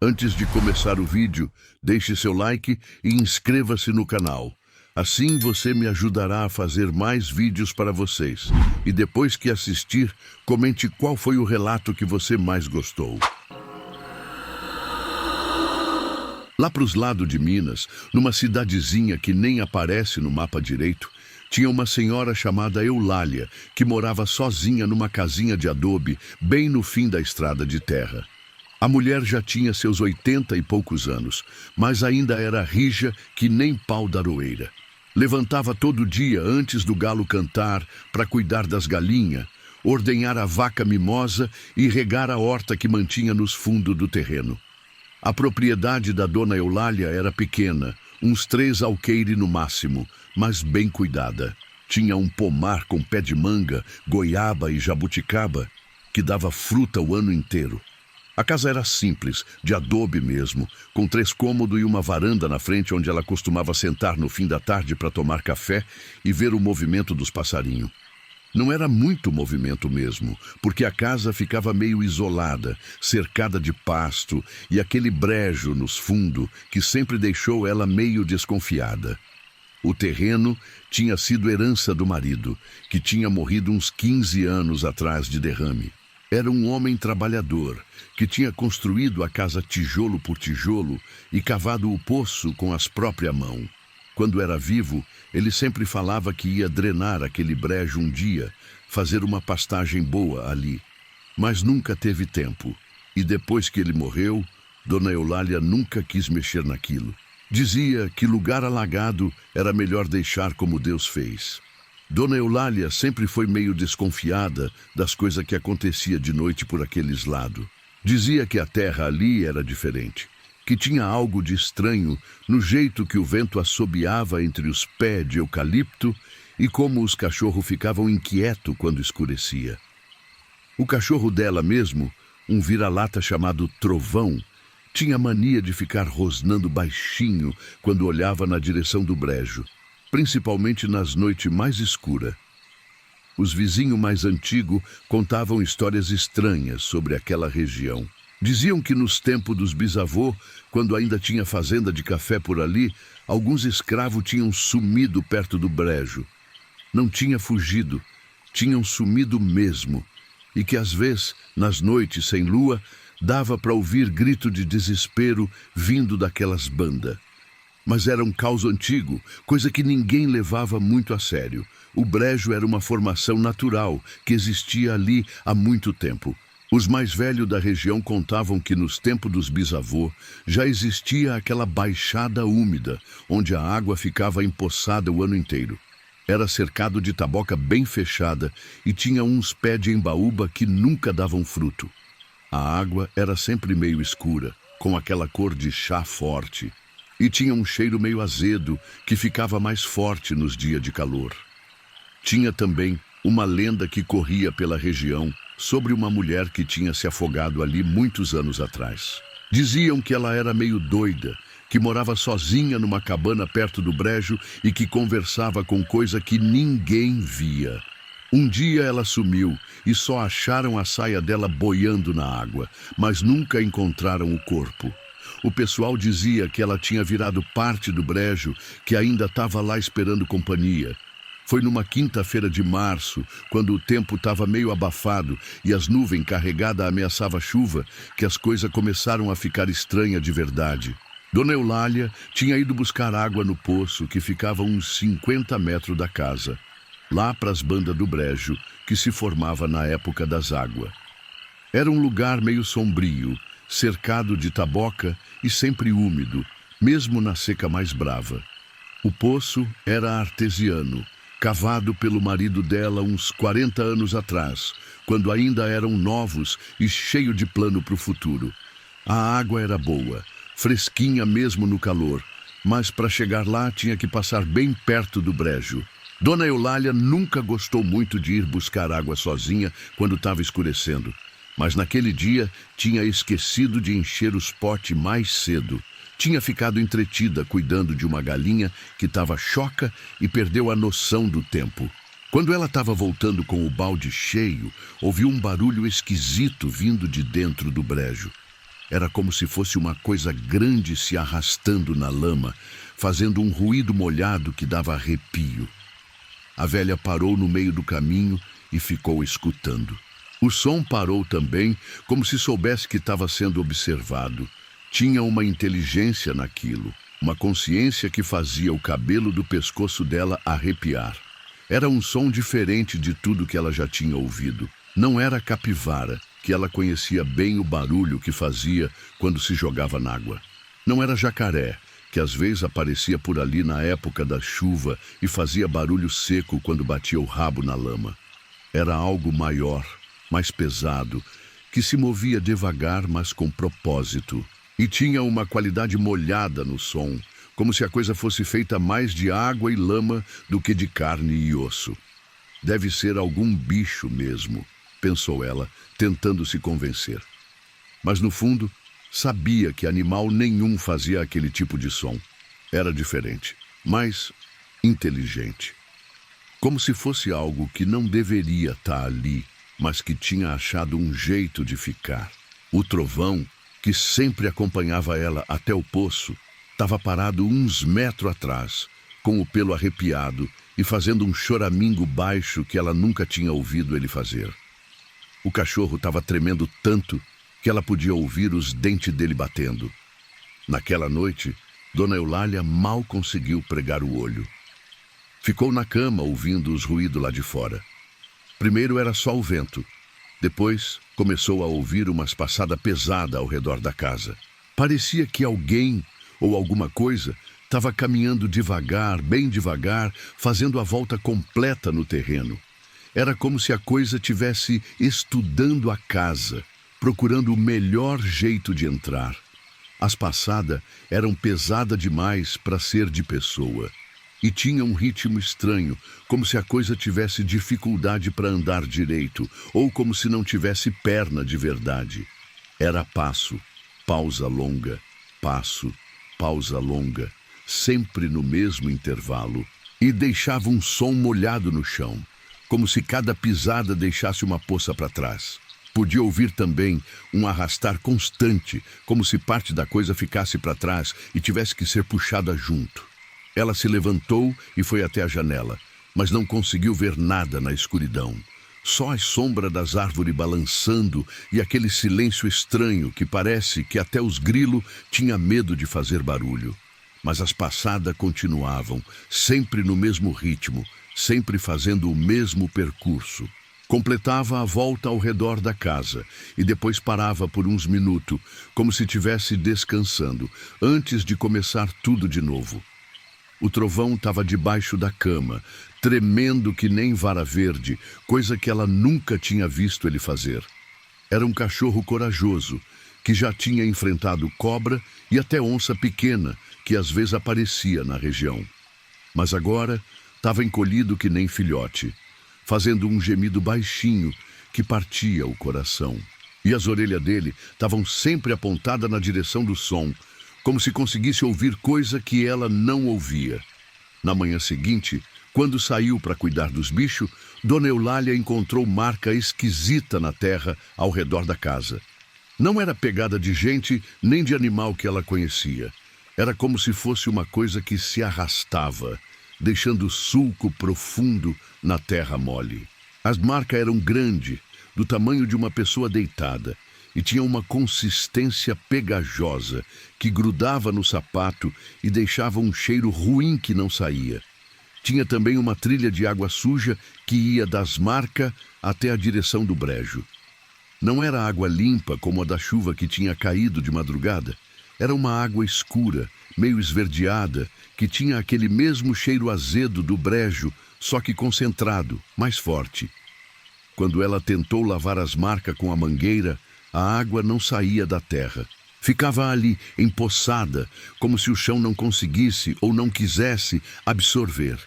Antes de começar o vídeo, deixe seu like e inscreva-se no canal. Assim você me ajudará a fazer mais vídeos para vocês. E depois que assistir, comente qual foi o relato que você mais gostou. Lá para os lados de Minas, numa cidadezinha que nem aparece no mapa direito, tinha uma senhora chamada Eulália, que morava sozinha numa casinha de adobe, bem no fim da estrada de terra. A mulher já tinha seus 80 e poucos anos, mas ainda era rija que nem pau da aroeira. Levantava todo dia antes do galo cantar para cuidar das galinhas, ordenhar a vaca mimosa e regar a horta que mantinha nos fundos do terreno. A propriedade da dona Eulália era pequena, uns 3 alqueires no máximo, mas bem cuidada. Tinha um pomar com pé de manga, goiaba e jabuticaba, que dava fruta o ano inteiro. A casa era simples, de adobe mesmo, com 3 cômodos e uma varanda na frente onde ela costumava sentar no fim da tarde para tomar café e ver o movimento dos passarinhos. Não era muito movimento mesmo, porque a casa ficava meio isolada, cercada de pasto e aquele brejo nos fundos que sempre deixou ela meio desconfiada. O terreno tinha sido herança do marido, que tinha morrido uns 15 anos atrás de derrame. Era um homem trabalhador, que tinha construído a casa tijolo por tijolo e cavado o poço com as próprias mãos. Quando era vivo, ele sempre falava que ia drenar aquele brejo um dia, fazer uma pastagem boa ali. Mas nunca teve tempo, e depois que ele morreu, dona Eulália nunca quis mexer naquilo. Dizia que lugar alagado era melhor deixar como Deus fez. Dona Eulália sempre foi meio desconfiada das coisas que acontecia de noite por aqueles lados. Dizia que a terra ali era diferente, que tinha algo de estranho no jeito que o vento assobiava entre os pés de eucalipto e como os cachorros ficavam inquietos quando escurecia. O cachorro dela mesmo, um vira-lata chamado Trovão, tinha mania de ficar rosnando baixinho quando olhava na direção do brejo, principalmente nas noites mais escuras. Os vizinhos mais antigos contavam histórias estranhas sobre aquela região. Diziam que nos tempos dos bisavô, quando ainda tinha fazenda de café por ali, alguns escravos tinham sumido perto do brejo. Não tinha fugido, tinham sumido mesmo, e que às vezes, nas noites sem lua, dava para ouvir grito de desespero vindo daquelas bandas. Mas era um caos antigo, coisa que ninguém levava muito a sério. O brejo era uma formação natural que existia ali há muito tempo. Os mais velhos da região contavam que nos tempos dos bisavô já existia aquela baixada úmida, onde a água ficava empoçada o ano inteiro. Era cercado de taboca bem fechada e tinha uns pés de embaúba que nunca davam fruto. A água era sempre meio escura, com aquela cor de chá forte. E tinha um cheiro meio azedo, que ficava mais forte nos dias de calor. Tinha também uma lenda que corria pela região sobre uma mulher que tinha se afogado ali muitos anos atrás. Diziam que ela era meio doida, que morava sozinha numa cabana perto do brejo e que conversava com coisa que ninguém via. Um dia ela sumiu e só acharam a saia dela boiando na água, mas nunca encontraram o corpo. O pessoal dizia que ela tinha virado parte do brejo, que ainda estava lá esperando companhia. Foi numa quinta-feira de março, quando o tempo estava meio abafado e as nuvens carregadas ameaçavam chuva, que as coisas começaram a ficar estranhas de verdade. Dona Eulália tinha ido buscar água no poço, que ficava a uns 50 metros da casa, lá para as bandas do brejo, que se formava na época das águas. Era um lugar meio sombrio, cercado de taboca e sempre úmido, mesmo na seca mais brava. O poço era artesiano, cavado pelo marido dela uns 40 anos atrás, quando ainda eram novos e cheio de plano para o futuro. A água era boa, fresquinha mesmo no calor, mas para chegar lá tinha que passar bem perto do brejo. Dona Eulália nunca gostou muito de ir buscar água sozinha quando estava escurecendo. Mas naquele dia tinha esquecido de encher os potes mais cedo. Tinha ficado entretida cuidando de uma galinha que estava choca e perdeu a noção do tempo. Quando ela estava voltando com o balde cheio, ouviu um barulho esquisito vindo de dentro do brejo. Era como se fosse uma coisa grande se arrastando na lama, fazendo um ruído molhado que dava arrepio. A velha parou no meio do caminho e ficou escutando. O som parou também, como se soubesse que estava sendo observado. Tinha uma inteligência naquilo, uma consciência que fazia o cabelo do pescoço dela arrepiar. Era um som diferente de tudo que ela já tinha ouvido. Não era a capivara, que ela conhecia bem o barulho que fazia quando se jogava na água. Não era jacaré, que às vezes aparecia por ali na época da chuva e fazia barulho seco quando batia o rabo na lama. Era algo maior, mais pesado, que se movia devagar, mas com propósito. E tinha uma qualidade molhada no som, como se a coisa fosse feita mais de água e lama do que de carne e osso. Deve ser algum bicho mesmo, pensou ela, tentando se convencer. Mas no fundo, sabia que animal nenhum fazia aquele tipo de som. Era diferente, mas inteligente. Como se fosse algo que não deveria estar ali, mas que tinha achado um jeito de ficar. O trovão, que sempre acompanhava ela até o poço, estava parado uns metros atrás, com o pelo arrepiado e fazendo um choramingo baixo que ela nunca tinha ouvido ele fazer. O cachorro estava tremendo tanto que ela podia ouvir os dentes dele batendo. Naquela noite, Dona Eulália mal conseguiu pregar o olho. Ficou na cama ouvindo os ruídos lá de fora. Primeiro era só o vento. Depois começou a ouvir umas passadas pesadas ao redor da casa. Parecia que alguém ou alguma coisa estava caminhando devagar, bem devagar, fazendo a volta completa no terreno. Era como se a coisa tivesse estudando a casa, procurando o melhor jeito de entrar. As passadas eram pesadas demais para ser de pessoa. E tinha um ritmo estranho, como se a coisa tivesse dificuldade para andar direito, ou como se não tivesse perna de verdade. Era passo, pausa longa, passo, pausa longa, sempre no mesmo intervalo, e deixava um som molhado no chão, como se cada pisada deixasse uma poça para trás. Podia ouvir também um arrastar constante, como se parte da coisa ficasse para trás e tivesse que ser puxada junto. Ela se levantou e foi até a janela, mas não conseguiu ver nada na escuridão. Só a sombra das árvores balançando e aquele silêncio estranho que parece que até os grilos tinham medo de fazer barulho. Mas as passadas continuavam, sempre no mesmo ritmo, sempre fazendo o mesmo percurso. Completava a volta ao redor da casa e depois parava por uns minutos, como se estivesse descansando, antes de começar tudo de novo. O trovão estava debaixo da cama, tremendo que nem vara verde, coisa que ela nunca tinha visto ele fazer. Era um cachorro corajoso, que já tinha enfrentado cobra e até onça pequena, que às vezes aparecia na região. Mas agora estava encolhido que nem filhote, fazendo um gemido baixinho que partia o coração. E as orelhas dele estavam sempre apontadas na direção do som, como se conseguisse ouvir coisa que ela não ouvia. Na manhã seguinte, quando saiu para cuidar dos bichos, Dona Eulália encontrou marca esquisita na terra ao redor da casa. Não era pegada de gente nem de animal que ela conhecia. Era como se fosse uma coisa que se arrastava, deixando sulco profundo na terra mole. As marcas eram grandes, do tamanho de uma pessoa deitada, e tinha uma consistência pegajosa que grudava no sapato e deixava um cheiro ruim que não saía. Tinha também uma trilha de água suja que ia das marcas até a direção do brejo. Não era água limpa como a da chuva que tinha caído de madrugada. Era uma água escura, meio esverdeada, que tinha aquele mesmo cheiro azedo do brejo, só que concentrado, mais forte. Quando ela tentou lavar as marcas com a mangueira, a água não saía da terra. Ficava ali, empoçada, como se o chão não conseguisse ou não quisesse absorver.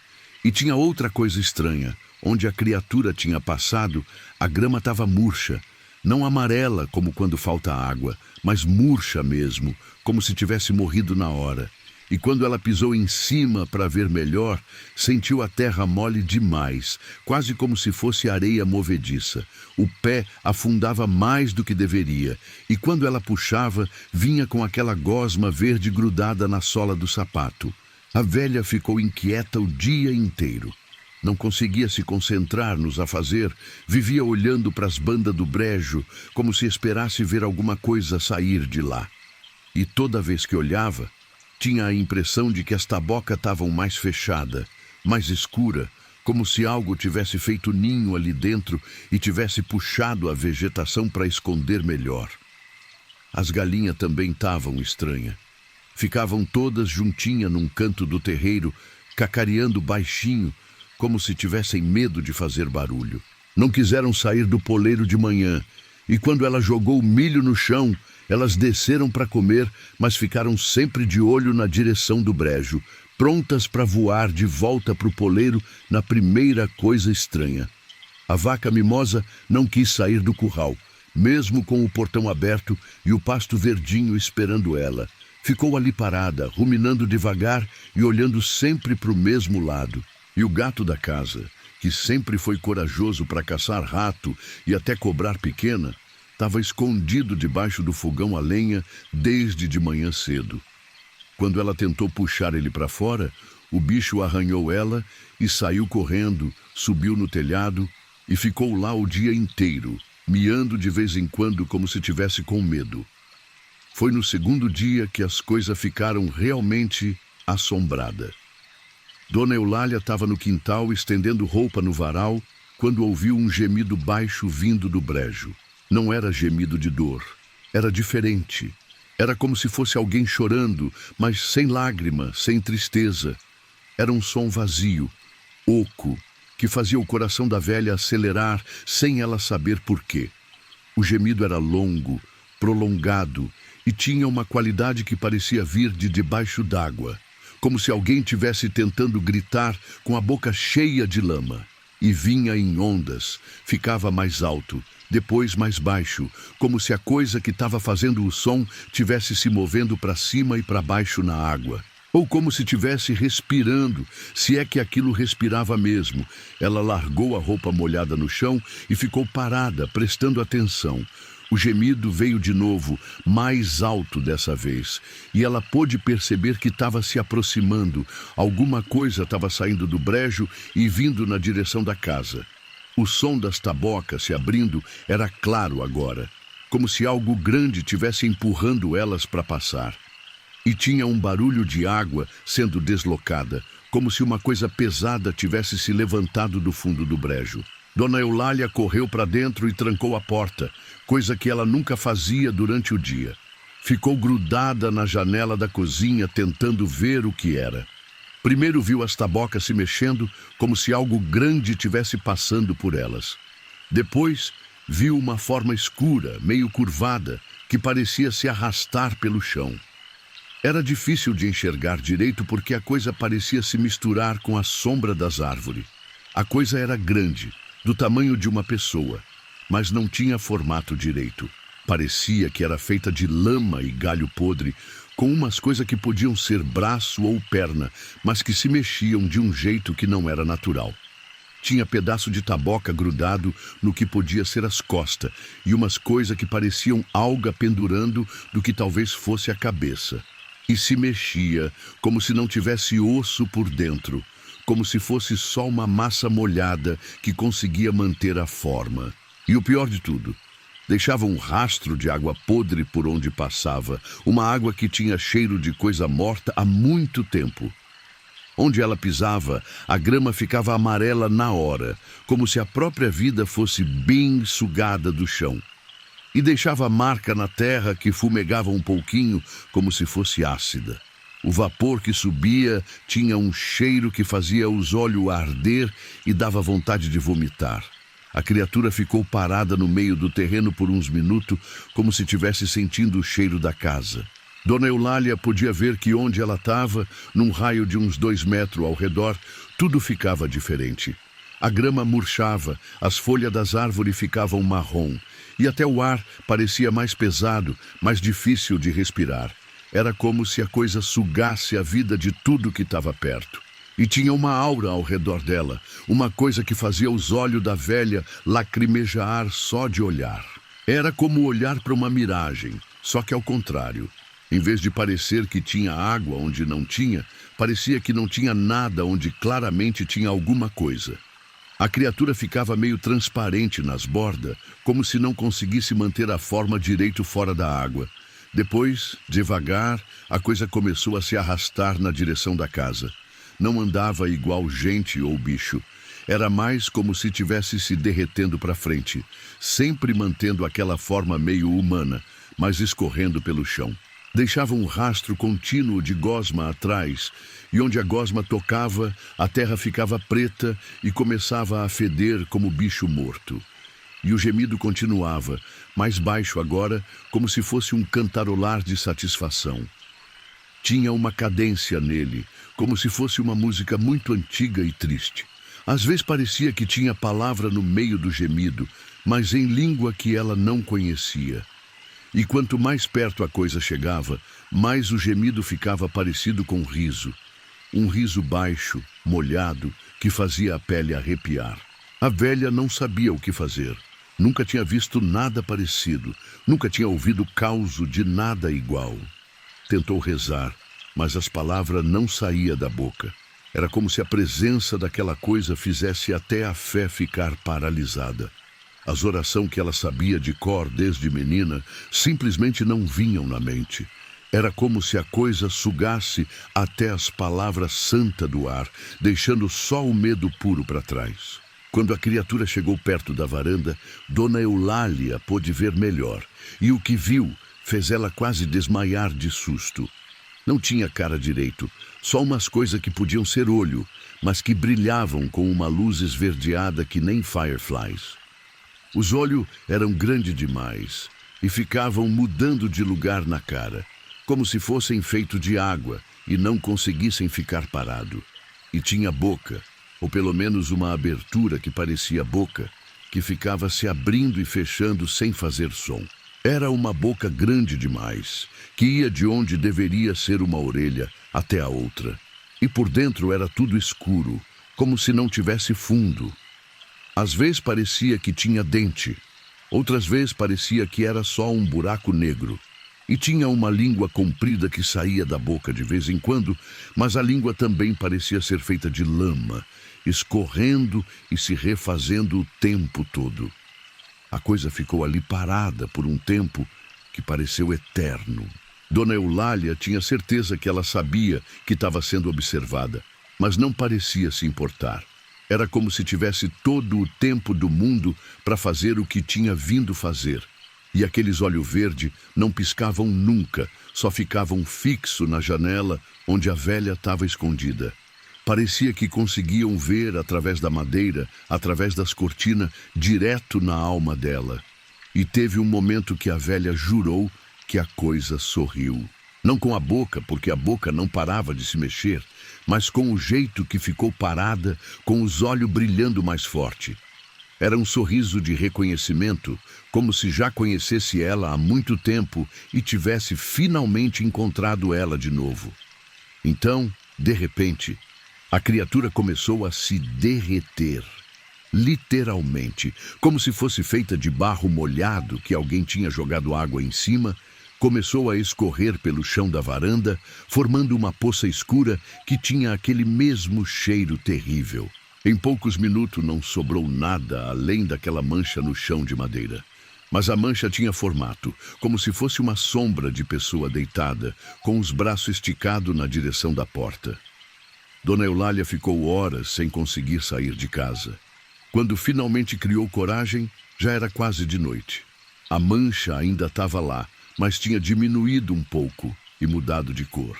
E tinha outra coisa estranha. Onde a criatura tinha passado, a grama estava murcha. Não amarela, como quando falta água, mas murcha mesmo, como se tivesse morrido na hora. E quando ela pisou em cima para ver melhor, sentiu a terra mole demais, quase como se fosse areia movediça. O pé afundava mais do que deveria, e quando ela puxava, vinha com aquela gosma verde grudada na sola do sapato. A velha ficou inquieta o dia inteiro. Não conseguia se concentrar nos afazer, vivia olhando para as bandas do brejo, como se esperasse ver alguma coisa sair de lá. E toda vez que olhava, tinha a impressão de que as tabocas estavam mais fechada, mais escura, como se algo tivesse feito ninho ali dentro e tivesse puxado a vegetação para esconder melhor. As galinhas também estavam estranhas. Ficavam todas juntinhas num canto do terreiro, cacareando baixinho, como se tivessem medo de fazer barulho. Não quiseram sair do poleiro de manhã, e quando ela jogou o milho no chão, elas desceram para comer, mas ficaram sempre de olho na direção do brejo, prontas para voar de volta para o poleiro na primeira coisa estranha. A vaca mimosa não quis sair do curral, mesmo com o portão aberto e o pasto verdinho esperando ela. Ficou ali parada, ruminando devagar e olhando sempre para o mesmo lado. E o gato da casa, que sempre foi corajoso para caçar rato e até cobrar pequena, estava escondido debaixo do fogão a lenha desde de manhã cedo. Quando ela tentou puxar ele para fora, o bicho arranhou ela e saiu correndo, subiu no telhado e ficou lá o dia inteiro, miando de vez em quando como se tivesse com medo. Foi no segundo dia que as coisas ficaram realmente assombradas. Dona Eulália estava no quintal estendendo roupa no varal quando ouviu um gemido baixo vindo do brejo. Não era gemido de dor, era diferente. Era como se fosse alguém chorando, mas sem lágrima, sem tristeza. Era um som vazio, oco, que fazia o coração da velha acelerar sem ela saber por quê. O gemido era longo, prolongado e tinha uma qualidade que parecia vir de debaixo d'água, como se alguém tivesse tentando gritar com a boca cheia de lama. E vinha em ondas, ficava mais alto, depois mais baixo, como se a coisa que estava fazendo o som tivesse se movendo para cima e para baixo na água. Ou como se tivesse respirando, se é que aquilo respirava mesmo. Ela largou a roupa molhada no chão e ficou parada, prestando atenção. O gemido veio de novo, mais alto dessa vez, e ela pôde perceber que estava se aproximando. Alguma coisa estava saindo do brejo e vindo na direção da casa. O som das tabocas se abrindo era claro agora, como se algo grande tivesse empurrando elas para passar. E tinha um barulho de água sendo deslocada, como se uma coisa pesada tivesse se levantado do fundo do brejo. Dona Eulália correu para dentro e trancou a porta, coisa que ela nunca fazia durante o dia. Ficou grudada na janela da cozinha, tentando ver o que era. Primeiro viu as tabocas se mexendo, como se algo grande tivesse passando por elas. Depois, viu uma forma escura, meio curvada, que parecia se arrastar pelo chão. Era difícil de enxergar direito porque a coisa parecia se misturar com a sombra das árvores. A coisa era grande, do tamanho de uma pessoa, mas não tinha formato direito. Parecia que era feita de lama e galho podre, com umas coisas que podiam ser braço ou perna, mas que se mexiam de um jeito que não era natural. Tinha pedaço de taboca grudado no que podia ser as costas e umas coisas que pareciam alga pendurando do que talvez fosse a cabeça. E se mexia como se não tivesse osso por dentro, como se fosse só uma massa molhada que conseguia manter a forma. E o pior de tudo, deixava um rastro de água podre por onde passava, uma água que tinha cheiro de coisa morta há muito tempo. Onde ela pisava, a grama ficava amarela na hora, como se a própria vida fosse bem sugada do chão. E deixava marca na terra que fumegava um pouquinho, como se fosse ácida. O vapor que subia tinha um cheiro que fazia os olhos arder e dava vontade de vomitar. A criatura ficou parada no meio do terreno por uns minutos, como se estivesse sentindo o cheiro da casa. Dona Eulália podia ver que onde ela estava, num raio de uns 2 metros ao redor, tudo ficava diferente. A grama murchava, as folhas das árvores ficavam marrom, e até o ar parecia mais pesado, mais difícil de respirar. Era como se a coisa sugasse a vida de tudo que estava perto. E tinha uma aura ao redor dela, uma coisa que fazia os olhos da velha lacrimejar só de olhar. Era como olhar para uma miragem, só que ao contrário. Em vez de parecer que tinha água onde não tinha, parecia que não tinha nada onde claramente tinha alguma coisa. A criatura ficava meio transparente nas bordas, como se não conseguisse manter a forma direito fora da água. Depois, devagar, a coisa começou a se arrastar na direção da casa. Não andava igual gente ou bicho. Era mais como se tivesse se derretendo para frente, sempre mantendo aquela forma meio humana, mas escorrendo pelo chão. Deixava um rastro contínuo de gosma atrás, e onde a gosma tocava, a terra ficava preta e começava a feder como bicho morto. E o gemido continuava, mais baixo agora, como se fosse um cantarolar de satisfação. Tinha uma cadência nele, como se fosse uma música muito antiga e triste. Às vezes parecia que tinha palavra no meio do gemido, mas em língua que ela não conhecia. E quanto mais perto a coisa chegava, mais o gemido ficava parecido com riso. Um riso baixo, molhado, que fazia a pele arrepiar. A velha não sabia o que fazer. Nunca tinha visto nada parecido. Nunca tinha ouvido causo de nada igual. Tentou rezar, mas as palavras não saíam da boca. Era como se a presença daquela coisa fizesse até a fé ficar paralisada. As orações que ela sabia de cor desde menina simplesmente não vinham na mente. Era como se a coisa sugasse até as palavras santas do ar, deixando só o medo puro para trás. Quando a criatura chegou perto da varanda, Dona Eulália pôde ver melhor, e o que viu fez ela quase desmaiar de susto. Não tinha cara direito, só umas coisas que podiam ser olho, mas que brilhavam com uma luz esverdeada que nem fireflies. Os olhos eram grandes demais e ficavam mudando de lugar na cara, como se fossem feitos de água e não conseguissem ficar parado. E tinha boca, ou pelo menos uma abertura que parecia boca, que ficava se abrindo e fechando sem fazer som. Era uma boca grande demais, que ia de onde deveria ser uma orelha até a outra. E por dentro era tudo escuro, como se não tivesse fundo. Às vezes parecia que tinha dente, outras vezes parecia que era só um buraco negro. E tinha uma língua comprida que saía da boca de vez em quando, mas a língua também parecia ser feita de lama, escorrendo e se refazendo o tempo todo. A coisa ficou ali parada por um tempo que pareceu eterno. Dona Eulália tinha certeza que ela sabia que estava sendo observada, mas não parecia se importar. Era como se tivesse todo o tempo do mundo para fazer o que tinha vindo fazer. E aqueles olhos verdes não piscavam nunca, só ficavam fixos na janela onde a velha estava escondida. Parecia que conseguiam ver através da madeira, através das cortinas, direto na alma dela. E teve um momento que a velha jurou que a coisa sorriu. Não com a boca, porque a boca não parava de se mexer, mas com o jeito que ficou parada, com os olhos brilhando mais forte. Era um sorriso de reconhecimento, como se já conhecesse ela há muito tempo e tivesse finalmente encontrado ela de novo. Então, de repente, a criatura começou a se derreter. Literalmente, como se fosse feita de barro molhado que alguém tinha jogado água em cima, começou a escorrer pelo chão da varanda, formando uma poça escura que tinha aquele mesmo cheiro terrível. Em poucos minutos não sobrou nada além daquela mancha no chão de madeira. Mas a mancha tinha formato, como se fosse uma sombra de pessoa deitada, com os braços esticados na direção da porta. Dona Eulália ficou horas sem conseguir sair de casa. Quando finalmente criou coragem, já era quase de noite. A mancha ainda estava lá, mas tinha diminuído um pouco e mudado de cor.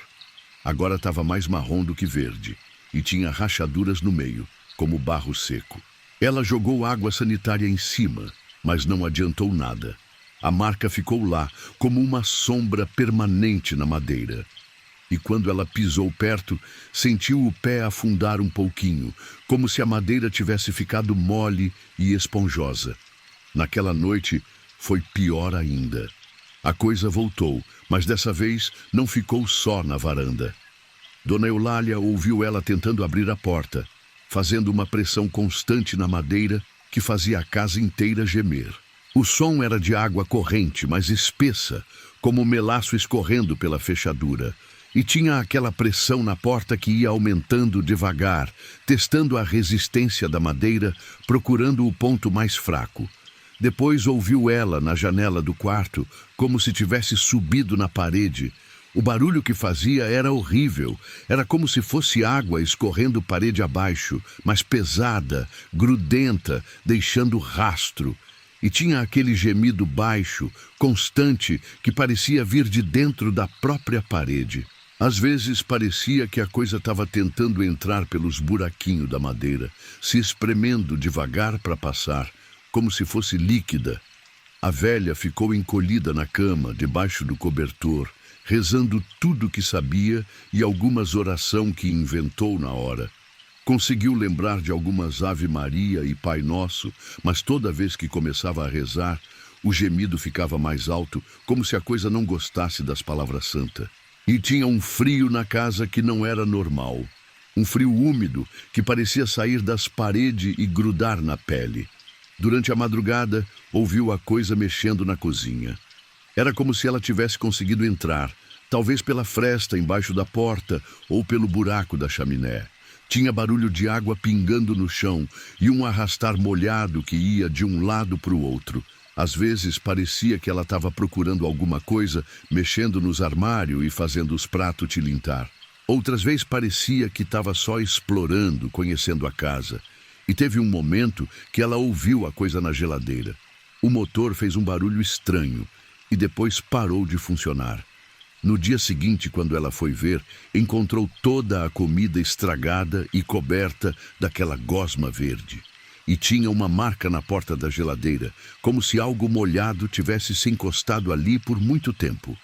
Agora estava mais marrom do que verde, e tinha rachaduras no meio, como barro seco. Ela jogou água sanitária em cima, mas não adiantou nada. A marca ficou lá, como uma sombra permanente na madeira. E quando ela pisou perto, sentiu o pé afundar um pouquinho, como se a madeira tivesse ficado mole e esponjosa. Naquela noite, foi pior ainda. A coisa voltou, mas dessa vez não ficou só na varanda. Dona Eulália ouviu ela tentando abrir a porta, fazendo uma pressão constante na madeira que fazia a casa inteira gemer. O som era de água corrente, mas espessa, como melaço escorrendo pela fechadura. E tinha aquela pressão na porta que ia aumentando devagar, testando a resistência da madeira, procurando o ponto mais fraco. Depois ouviu ela na janela do quarto, como se tivesse subido na parede. O barulho que fazia era horrível. Era como se fosse água escorrendo parede abaixo, mas pesada, grudenta, deixando rastro. E tinha aquele gemido baixo, constante, que parecia vir de dentro da própria parede. Às vezes parecia que a coisa estava tentando entrar pelos buraquinhos da madeira, se espremendo devagar para passar, como se fosse líquida. A velha ficou encolhida na cama, debaixo do cobertor, rezando tudo o que sabia e algumas orações que inventou na hora. Conseguiu lembrar de algumas Ave Maria e Pai Nosso, mas toda vez que começava a rezar, o gemido ficava mais alto, como se a coisa não gostasse das palavras santas. E tinha um frio na casa que não era normal. Um frio úmido que parecia sair das paredes e grudar na pele. Durante a madrugada, ouviu a coisa mexendo na cozinha. Era como se ela tivesse conseguido entrar, talvez pela fresta embaixo da porta ou pelo buraco da chaminé. Tinha barulho de água pingando no chão e um arrastar molhado que ia de um lado para o outro. Às vezes parecia que ela estava procurando alguma coisa, mexendo nos armários e fazendo os pratos tilintar. Outras vezes parecia que estava só explorando, conhecendo a casa. E teve um momento que ela ouviu a coisa na geladeira. O motor fez um barulho estranho e depois parou de funcionar. No dia seguinte, quando ela foi ver, encontrou toda a comida estragada e coberta daquela gosma verde. E tinha uma marca na porta da geladeira, como se algo molhado tivesse se encostado ali por muito tempo.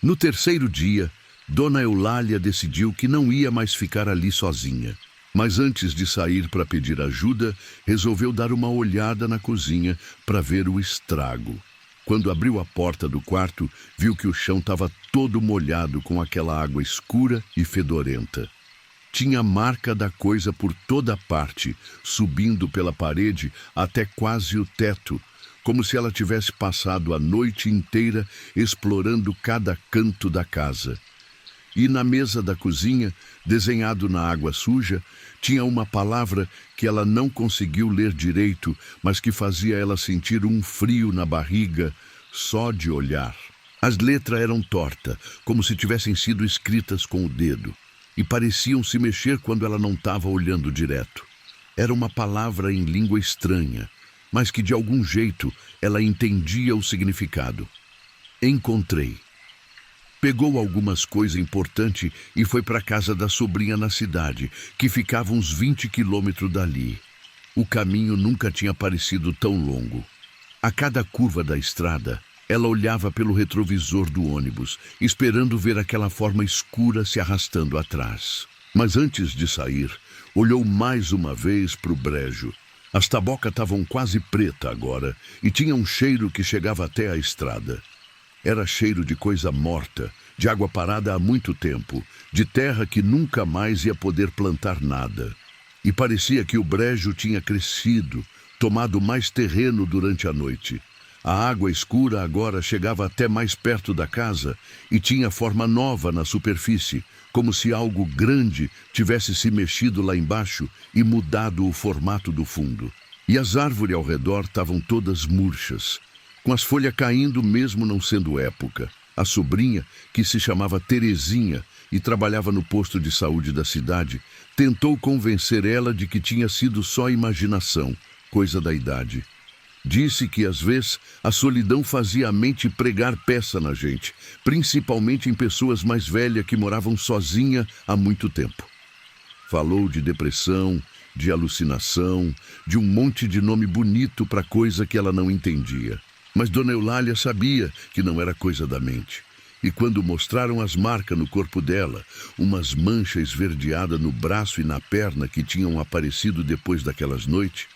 No terceiro dia, Dona Eulália decidiu que não ia mais ficar ali sozinha. Mas antes de sair para pedir ajuda, resolveu dar uma olhada na cozinha para ver o estrago. Quando abriu a porta do quarto, viu que o chão estava todo molhado com aquela água escura e fedorenta. Tinha marca da coisa por toda parte, subindo pela parede até quase o teto, como se ela tivesse passado a noite inteira explorando cada canto da casa. E na mesa da cozinha, desenhado na água suja, tinha uma palavra que ela não conseguiu ler direito, mas que fazia ela sentir um frio na barriga só de olhar. As letras eram tortas, como se tivessem sido escritas com o dedo, e pareciam se mexer quando ela não estava olhando direto. Era uma palavra em língua estranha, mas que de algum jeito ela entendia o significado. Encontrei. Pegou algumas coisas importantes e foi para a casa da sobrinha na cidade, que ficava uns 20 quilômetros dali. O caminho nunca tinha parecido tão longo. A cada curva da estrada, ela olhava pelo retrovisor do ônibus, esperando ver aquela forma escura se arrastando atrás. Mas antes de sair, olhou mais uma vez para o brejo. As tabocas estavam quase pretas agora e tinha um cheiro que chegava até a estrada. Era cheiro de coisa morta, de água parada há muito tempo, de terra que nunca mais ia poder plantar nada. E parecia que o brejo tinha crescido, tomado mais terreno durante a noite. A água escura agora chegava até mais perto da casa e tinha forma nova na superfície, como se algo grande tivesse se mexido lá embaixo e mudado o formato do fundo. E as árvores ao redor estavam todas murchas, com as folhas caindo mesmo não sendo época. A sobrinha, que se chamava Terezinha e trabalhava no posto de saúde da cidade, tentou convencer ela de que tinha sido só imaginação, coisa da idade. Disse que, às vezes, a solidão fazia a mente pregar peça na gente, principalmente em pessoas mais velhas que moravam sozinha há muito tempo. Falou de depressão, de alucinação, de um monte de nome bonito para coisa que ela não entendia. Mas Dona Eulália sabia que não era coisa da mente. E quando mostraram as marcas no corpo dela, umas manchas esverdeadas no braço e na perna que tinham aparecido depois daquelas noites,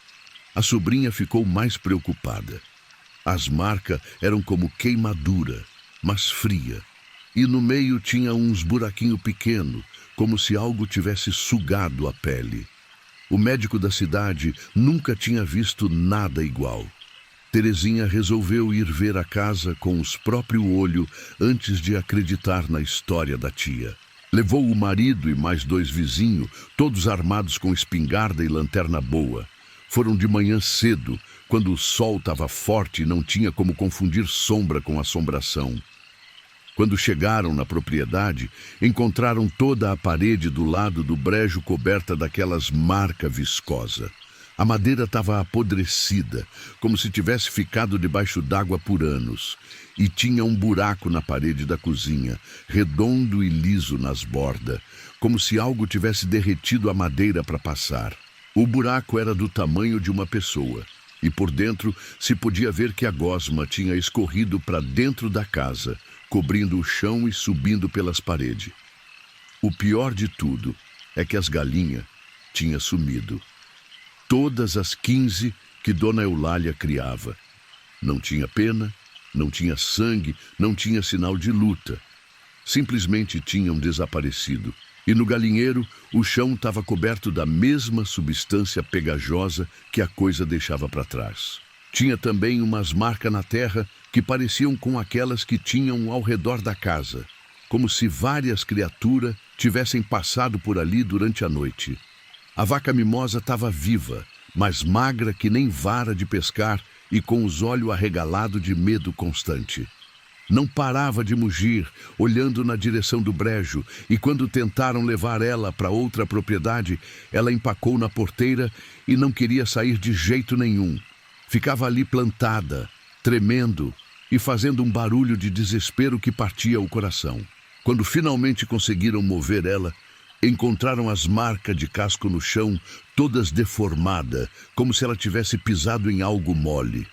a sobrinha ficou mais preocupada. As marcas eram como queimadura, mas fria. E no meio tinha uns buraquinhos pequenos, como se algo tivesse sugado a pele. O médico da cidade nunca tinha visto nada igual. Terezinha resolveu ir ver a casa com os próprios olhos antes de acreditar na história da tia. Levou o marido e mais 2 vizinhos, todos armados com espingarda e lanterna boa. Foram de manhã cedo, quando o sol estava forte e não tinha como confundir sombra com assombração. Quando chegaram na propriedade, encontraram toda a parede do lado do brejo coberta daquelas marca viscosa. A madeira estava apodrecida, como se tivesse ficado debaixo d'água por anos, e tinha um buraco na parede da cozinha, redondo e liso nas bordas, como se algo tivesse derretido a madeira para passar. O buraco era do tamanho de uma pessoa, e por dentro se podia ver que a gosma tinha escorrido para dentro da casa, cobrindo o chão e subindo pelas paredes. O pior de tudo é que as galinhas tinham sumido. Todas as 15 que Dona Eulália criava. Não tinha pena, não tinha sangue, não tinha sinal de luta. Simplesmente tinham desaparecido. E no galinheiro, o chão estava coberto da mesma substância pegajosa que a coisa deixava para trás. Tinha também umas marcas na terra que pareciam com aquelas que tinham ao redor da casa, como se várias criaturas tivessem passado por ali durante a noite. A vaca mimosa estava viva, mas magra que nem vara de pescar e com os olhos arregalados de medo constante. Não parava de mugir, olhando na direção do brejo, e quando tentaram levar ela para outra propriedade, ela empacou na porteira e não queria sair de jeito nenhum. Ficava ali plantada, tremendo e fazendo um barulho de desespero que partia o coração. Quando finalmente conseguiram mover ela, encontraram as marcas de casco no chão, todas deformadas, como se ela tivesse pisado em algo mole.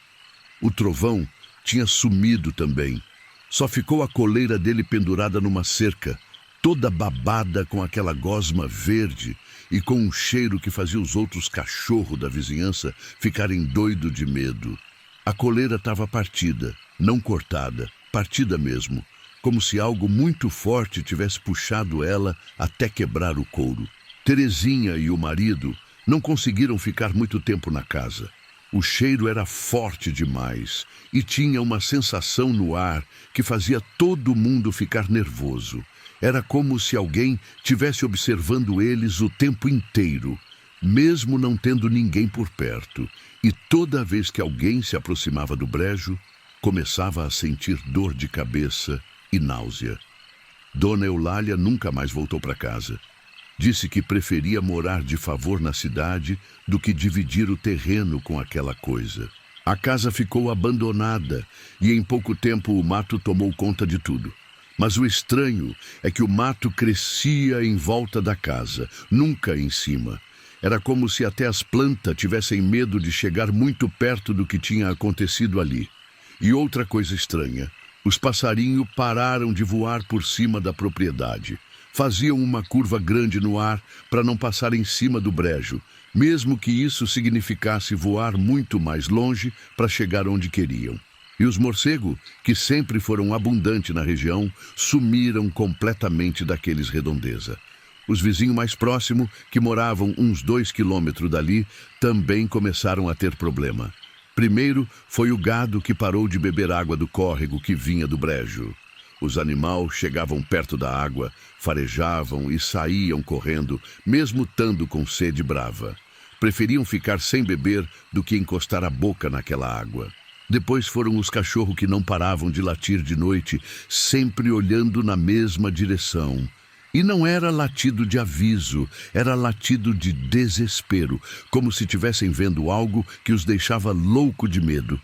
O trovão tinha sumido também. Só ficou a coleira dele pendurada numa cerca, toda babada com aquela gosma verde e com um cheiro que fazia os outros cachorros da vizinhança ficarem doidos de medo. A coleira estava partida, não cortada, partida mesmo, como se algo muito forte tivesse puxado ela até quebrar o couro. Terezinha e o marido não conseguiram ficar muito tempo na casa. O cheiro era forte demais e tinha uma sensação no ar que fazia todo mundo ficar nervoso. Era como se alguém tivesse observando eles o tempo inteiro, mesmo não tendo ninguém por perto. E toda vez que alguém se aproximava do brejo, começava a sentir dor de cabeça e náusea. Dona Eulália nunca mais voltou para casa. Disse que preferia morar de favor na cidade do que dividir o terreno com aquela coisa. A casa ficou abandonada e em pouco tempo o mato tomou conta de tudo. Mas o estranho é que o mato crescia em volta da casa, nunca em cima. Era como se até as plantas tivessem medo de chegar muito perto do que tinha acontecido ali. E outra coisa estranha, os passarinhos pararam de voar por cima da propriedade. Faziam uma curva grande no ar para não passar em cima do brejo, mesmo que isso significasse voar muito mais longe para chegar onde queriam. E os morcegos, que sempre foram abundantes na região, sumiram completamente daqueles redondeza. Os vizinhos mais próximos, que moravam uns 2 quilômetros dali, também começaram a ter problema. Primeiro foi o gado que parou de beber água do córrego que vinha do brejo. Os animais chegavam perto da água, farejavam e saíam correndo, mesmo estando com sede brava. Preferiam ficar sem beber do que encostar a boca naquela água. Depois foram os cachorros que não paravam de latir de noite, sempre olhando na mesma direção. E não era latido de aviso, era latido de desespero, como se estivessem vendo algo que os deixava louco de medo.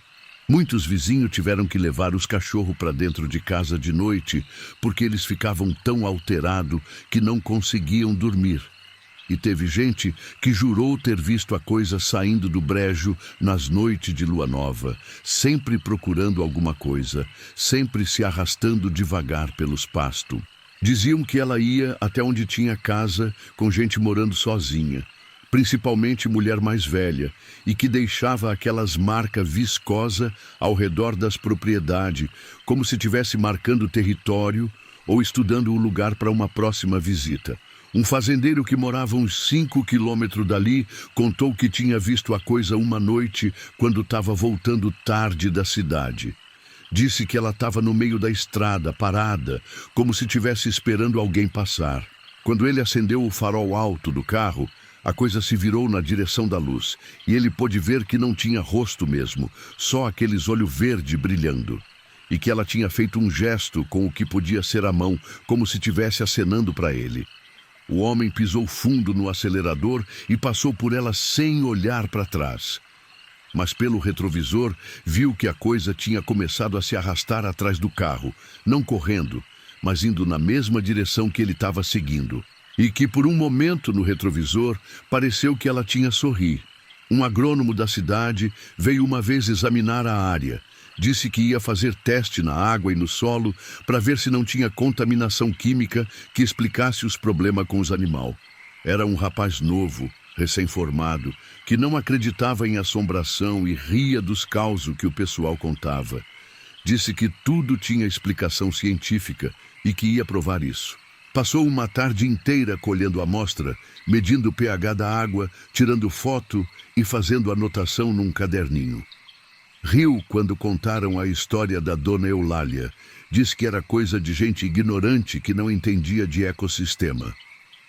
Muitos vizinhos tiveram que levar os cachorros para dentro de casa de noite, porque eles ficavam tão alterados que não conseguiam dormir. E teve gente que jurou ter visto a coisa saindo do brejo nas noites de lua nova, sempre procurando alguma coisa, sempre se arrastando devagar pelos pastos. Diziam que ela ia até onde tinha casa, com gente morando sozinha, principalmente mulher mais velha, e que deixava aquelas marcas viscosas ao redor das propriedades, como se estivesse marcando território ou estudando o lugar para uma próxima visita. Um fazendeiro que morava uns 5 quilômetros dali contou que tinha visto a coisa uma noite quando estava voltando tarde da cidade. Disse que ela estava no meio da estrada, parada, como se estivesse esperando alguém passar. Quando ele acendeu o farol alto do carro, a coisa se virou na direção da luz, e ele pôde ver que não tinha rosto mesmo, só aqueles olhos verdes brilhando. E que ela tinha feito um gesto com o que podia ser a mão, como se estivesse acenando para ele. O homem pisou fundo no acelerador e passou por ela sem olhar para trás. Mas pelo retrovisor, viu que a coisa tinha começado a se arrastar atrás do carro, não correndo, mas indo na mesma direção que ele estava seguindo. E que por um momento no retrovisor, pareceu que ela tinha sorrido. Um agrônomo da cidade veio uma vez examinar a área. Disse que ia fazer teste na água e no solo para ver se não tinha contaminação química que explicasse os problemas com os animais. Era um rapaz novo, recém-formado, que não acreditava em assombração e ria dos causos que o pessoal contava. Disse que tudo tinha explicação científica e que ia provar isso. Passou uma tarde inteira colhendo amostra, medindo o pH da água, tirando foto e fazendo anotação num caderninho. Riu quando contaram a história da dona Eulália. Diz que era coisa de gente ignorante que não entendia de ecossistema.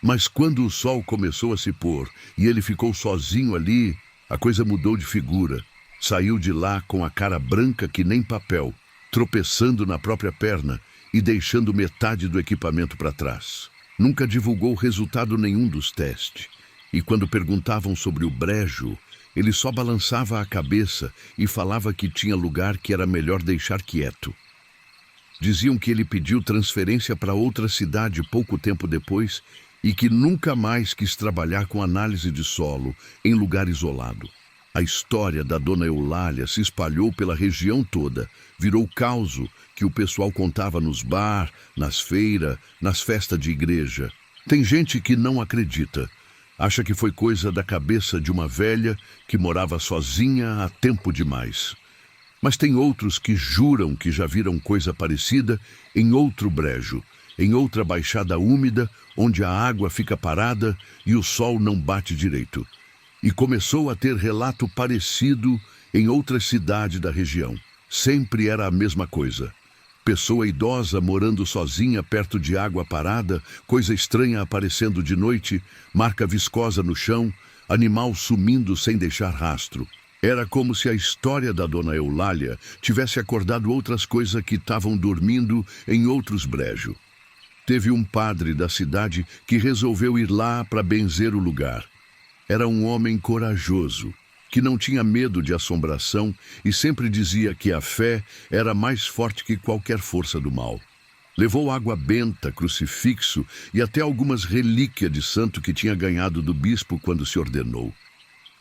Mas quando o sol começou a se pôr e ele ficou sozinho ali, a coisa mudou de figura. Saiu de lá com a cara branca que nem papel, tropeçando na própria perna e deixando metade do equipamento para trás. Nunca divulgou resultado nenhum dos testes. E quando perguntavam sobre o brejo, ele só balançava a cabeça e falava que tinha lugar que era melhor deixar quieto. Diziam que ele pediu transferência para outra cidade pouco tempo depois e que nunca mais quis trabalhar com análise de solo em lugar isolado. A história da dona Eulália se espalhou pela região toda, virou causo que o pessoal contava nos bar, nas feiras, nas festas de igreja. Tem gente que não acredita. Acha que foi coisa da cabeça de uma velha que morava sozinha há tempo demais. Mas tem outros que juram que já viram coisa parecida em outro brejo, em outra baixada úmida, onde a água fica parada e o sol não bate direito. E começou a ter relato parecido em outras cidades da região. Sempre era a mesma coisa. Pessoa idosa morando sozinha perto de água parada, coisa estranha aparecendo de noite, marca viscosa no chão, animal sumindo sem deixar rastro. Era como se a história da dona Eulália tivesse acordado outras coisas que estavam dormindo em outros brejos. Teve um padre da cidade que resolveu ir lá para benzer o lugar. Era um homem corajoso, que não tinha medo de assombração e sempre dizia que a fé era mais forte que qualquer força do mal. Levou água benta, crucifixo e até algumas relíquias de santo que tinha ganhado do bispo quando se ordenou.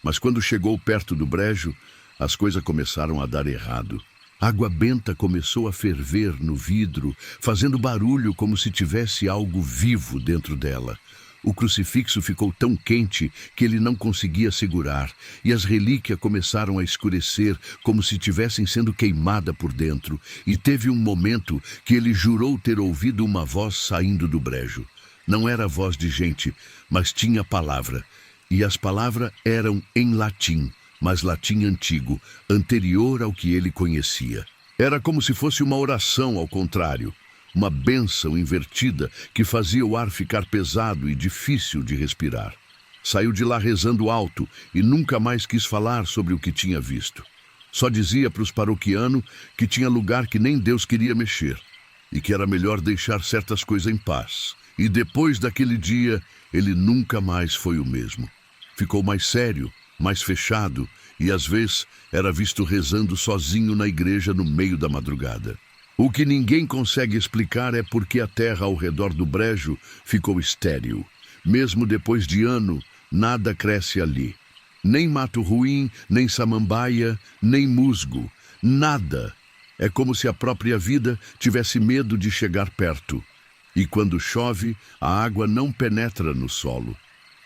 Mas quando chegou perto do brejo, as coisas começaram a dar errado. Água benta começou a ferver no vidro, fazendo barulho como se tivesse algo vivo dentro dela. O crucifixo ficou tão quente que ele não conseguia segurar, e as relíquias começaram a escurecer como se tivessem sendo queimadas por dentro, e teve um momento que ele jurou ter ouvido uma voz saindo do brejo. Não era voz de gente, mas tinha palavra, e as palavras eram em latim, mas latim antigo, anterior ao que ele conhecia. Era como se fosse uma oração ao contrário. Uma bênção invertida que fazia o ar ficar pesado e difícil de respirar. Saiu de lá rezando alto e nunca mais quis falar sobre o que tinha visto. Só dizia para os paroquianos que tinha lugar que nem Deus queria mexer e que era melhor deixar certas coisas em paz. E depois daquele dia, ele nunca mais foi o mesmo. Ficou mais sério, mais fechado e às vezes era visto rezando sozinho na igreja no meio da madrugada. O que ninguém consegue explicar é porque a terra ao redor do brejo ficou estéril. Mesmo depois de ano, nada cresce ali. Nem mato ruim, nem samambaia, nem musgo. Nada. É como se a própria vida tivesse medo de chegar perto. E quando chove, a água não penetra no solo.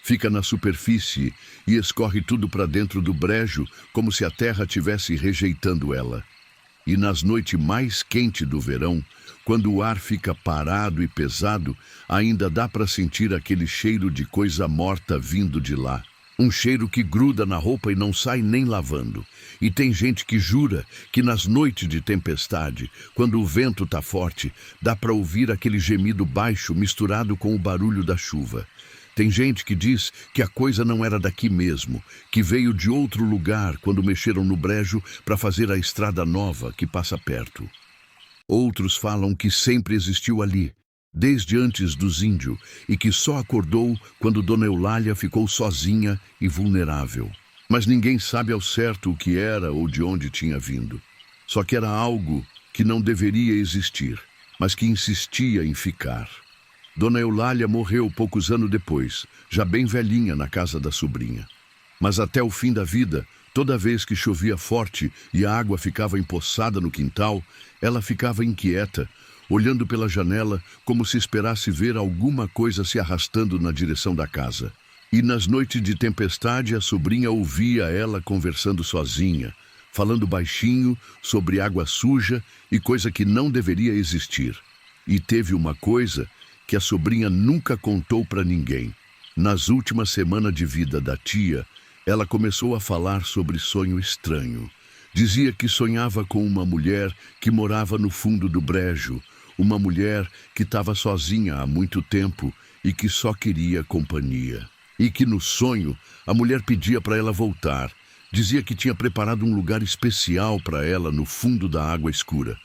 Fica na superfície e escorre tudo para dentro do brejo, como se a terra tivesse rejeitando ela. E nas noites mais quentes do verão, quando o ar fica parado e pesado, ainda dá para sentir aquele cheiro de coisa morta vindo de lá. Um cheiro que gruda na roupa e não sai nem lavando. E tem gente que jura que nas noites de tempestade, quando o vento tá forte, dá para ouvir aquele gemido baixo misturado com o barulho da chuva. Tem gente que diz que a coisa não era daqui mesmo, que veio de outro lugar quando mexeram no brejo para fazer a estrada nova que passa perto. Outros falam que sempre existiu ali, desde antes dos índios, e que só acordou quando Dona Eulália ficou sozinha e vulnerável. Mas ninguém sabe ao certo o que era ou de onde tinha vindo. Só que era algo que não deveria existir, mas que insistia em ficar. Dona Eulália morreu poucos anos depois, já bem velhinha na casa da sobrinha. Mas até o fim da vida, toda vez que chovia forte e a água ficava empoçada no quintal, ela ficava inquieta, olhando pela janela como se esperasse ver alguma coisa se arrastando na direção da casa. E nas noites de tempestade a sobrinha ouvia ela conversando sozinha, falando baixinho sobre água suja e coisa que não deveria existir. E teve uma coisa que a sobrinha nunca contou para ninguém. Nas últimas semanas de vida da tia, ela começou a falar sobre sonho estranho. Dizia que sonhava com uma mulher que morava no fundo do brejo, uma mulher que estava sozinha há muito tempo e que só queria companhia. E que no sonho a mulher pedia para ela voltar. Dizia que tinha preparado um lugar especial para ela no fundo da água escura.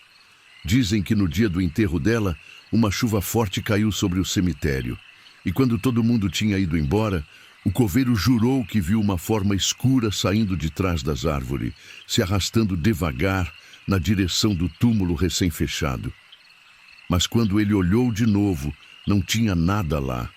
Dizem que no dia do enterro dela, uma chuva forte caiu sobre o cemitério. E quando todo mundo tinha ido embora, o coveiro jurou que viu uma forma escura saindo de trás das árvores, se arrastando devagar na direção do túmulo recém-fechado. Mas quando ele olhou de novo, não tinha nada lá.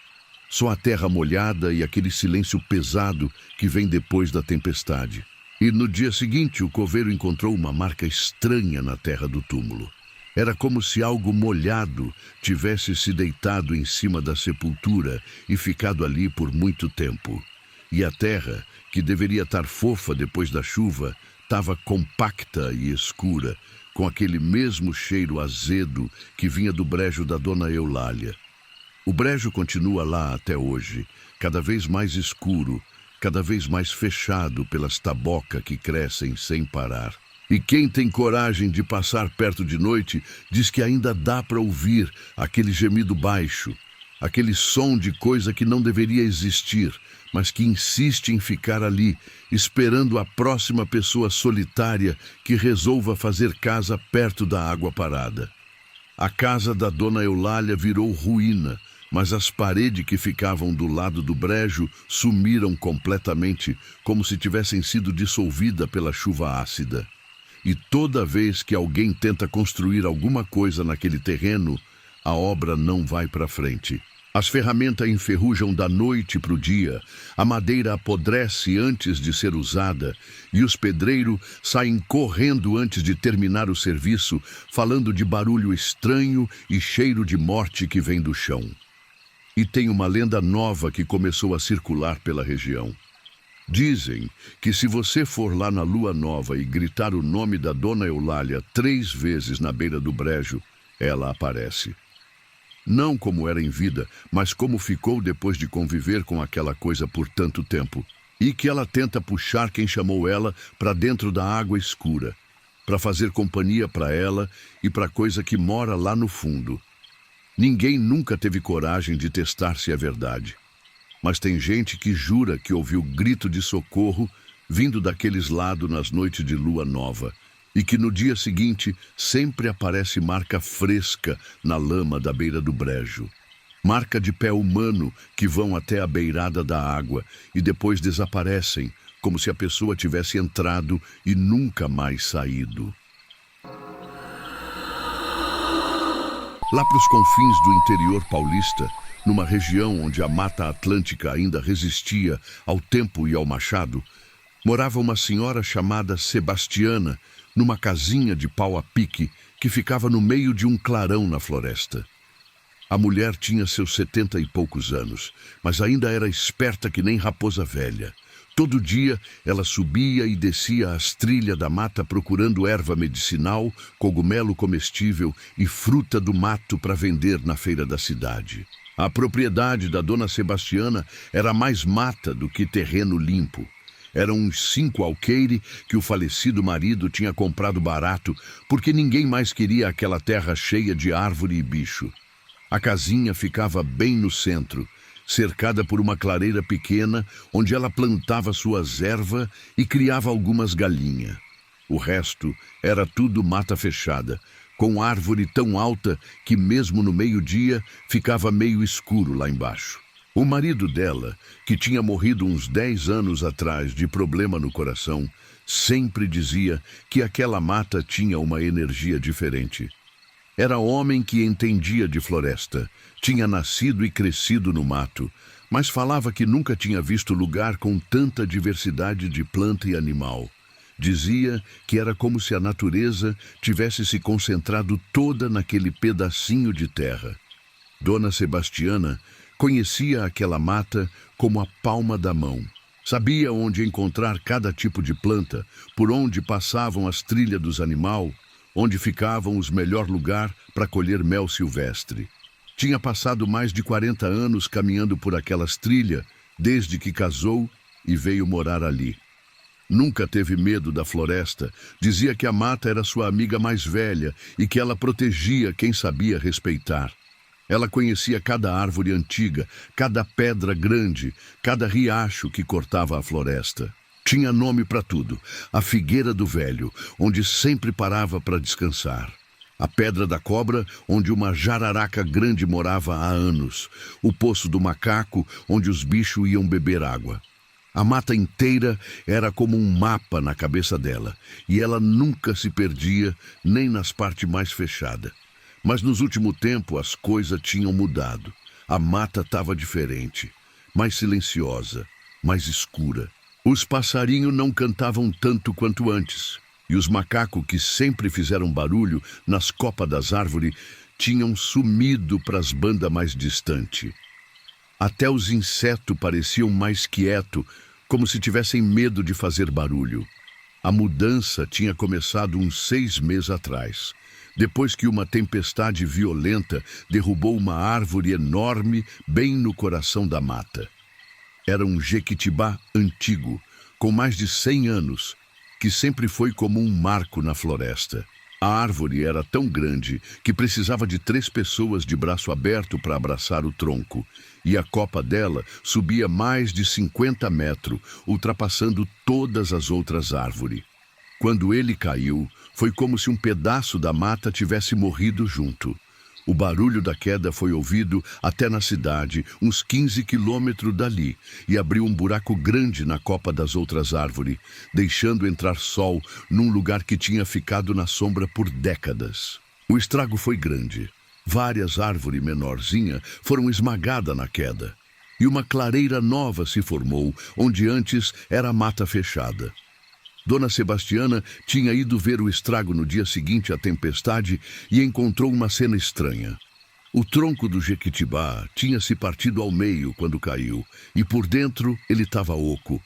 Só a terra molhada e aquele silêncio pesado que vem depois da tempestade. E no dia seguinte, o coveiro encontrou uma marca estranha na terra do túmulo. Era como se algo molhado tivesse se deitado em cima da sepultura e ficado ali por muito tempo. E a terra, que deveria estar fofa depois da chuva, estava compacta e escura, com aquele mesmo cheiro azedo que vinha do brejo da Dona Eulália. O brejo continua lá até hoje, cada vez mais escuro, cada vez mais fechado pelas tabocas que crescem sem parar. E quem tem coragem de passar perto de noite diz que ainda dá para ouvir aquele gemido baixo, aquele som de coisa que não deveria existir, mas que insiste em ficar ali, esperando a próxima pessoa solitária que resolva fazer casa perto da água parada. A casa da Dona Eulália virou ruína, mas as paredes que ficavam do lado do brejo sumiram completamente, como se tivessem sido dissolvidas pela chuva ácida. E toda vez que alguém tenta construir alguma coisa naquele terreno, a obra não vai para frente. As ferramentas enferrujam da noite para o dia, a madeira apodrece antes de ser usada e os pedreiros saem correndo antes de terminar o serviço, falando de barulho estranho e cheiro de morte que vem do chão. E tem uma lenda nova que começou a circular pela região. Dizem que se você for lá na lua nova e gritar o nome da Dona Eulália 3 vezes na beira do brejo, ela aparece. Não como era em vida, mas como ficou depois de conviver com aquela coisa por tanto tempo. E que ela tenta puxar quem chamou ela para dentro da água escura, para fazer companhia para ela e para a coisa que mora lá no fundo. Ninguém nunca teve coragem de testar se é verdade. Mas tem gente que jura que ouviu grito de socorro vindo daqueles lados nas noites de lua nova e que no dia seguinte sempre aparece marca fresca na lama da beira do brejo. Marca de pé humano que vão até a beirada da água e depois desaparecem, como se a pessoa tivesse entrado e nunca mais saído. Lá para os confins do interior paulista, numa região onde a Mata Atlântica ainda resistia ao tempo e ao machado, morava uma senhora chamada Sebastiana, numa casinha de pau a pique que ficava no meio de um clarão na floresta. A mulher tinha seus 70 e poucos anos, mas ainda era esperta que nem raposa velha. Todo dia ela subia e descia as trilhas da mata procurando erva medicinal, cogumelo comestível e fruta do mato para vender na feira da cidade. A propriedade da dona Sebastiana era mais mata do que terreno limpo. Eram uns 5 alqueire que o falecido marido tinha comprado barato, porque ninguém mais queria aquela terra cheia de árvore e bicho. A casinha ficava bem no centro, cercada por uma clareira pequena, onde ela plantava suas ervas e criava algumas galinhas. O resto era tudo mata fechada, com árvore tão alta que mesmo no meio-dia ficava meio escuro lá embaixo. O marido dela, que tinha morrido uns 10 anos atrás de problema no coração, sempre dizia que aquela mata tinha uma energia diferente. Era homem que entendia de floresta, tinha nascido e crescido no mato, mas falava que nunca tinha visto lugar com tanta diversidade de planta e animal. Dizia que era como se a natureza tivesse se concentrado toda naquele pedacinho de terra. Dona Sebastiana conhecia aquela mata como a palma da mão. Sabia onde encontrar cada tipo de planta, por onde passavam as trilhas dos animais, onde ficavam os melhores lugares para colher mel silvestre. Tinha passado mais de 40 anos caminhando por aquelas trilhas, desde que casou e veio morar ali. Nunca teve medo da floresta, dizia que a mata era sua amiga mais velha e que ela protegia quem sabia respeitar. Ela conhecia cada árvore antiga, cada pedra grande, cada riacho que cortava a floresta. Tinha nome para tudo: a figueira do velho, onde sempre parava para descansar; a pedra da cobra, onde uma jararaca grande morava há anos; o poço do macaco, onde os bichos iam beber água. A mata inteira era como um mapa na cabeça dela, e ela nunca se perdia, nem nas partes mais fechadas. Mas nos últimos tempos as coisas tinham mudado. A mata estava diferente, mais silenciosa, mais escura. Os passarinhos não cantavam tanto quanto antes, e os macacos que sempre fizeram barulho nas copas das árvores tinham sumido para as bandas mais distantes. Até os insetos pareciam mais quietos, como se tivessem medo de fazer barulho. A mudança tinha começado uns 6 meses atrás, depois que uma tempestade violenta derrubou uma árvore enorme bem no coração da mata. Era um jequitibá antigo, com mais de 100 anos, que sempre foi como um marco na floresta. A árvore era tão grande que precisava de 3 pessoas de braço aberto para abraçar o tronco, e a copa dela subia mais de 50 metros, ultrapassando todas as outras árvores. Quando ele caiu, foi como se um pedaço da mata tivesse morrido junto. O barulho da queda foi ouvido até na cidade, uns 15 quilômetros dali, e abriu um buraco grande na copa das outras árvores, deixando entrar sol num lugar que tinha ficado na sombra por décadas. O estrago foi grande. Várias árvores menorzinhas foram esmagadas na queda, e uma clareira nova se formou, onde antes era mata fechada. Dona Sebastiana tinha ido ver o estrago no dia seguinte à tempestade e encontrou uma cena estranha. O tronco do jequitibá tinha se partido ao meio quando caiu, e por dentro ele estava oco.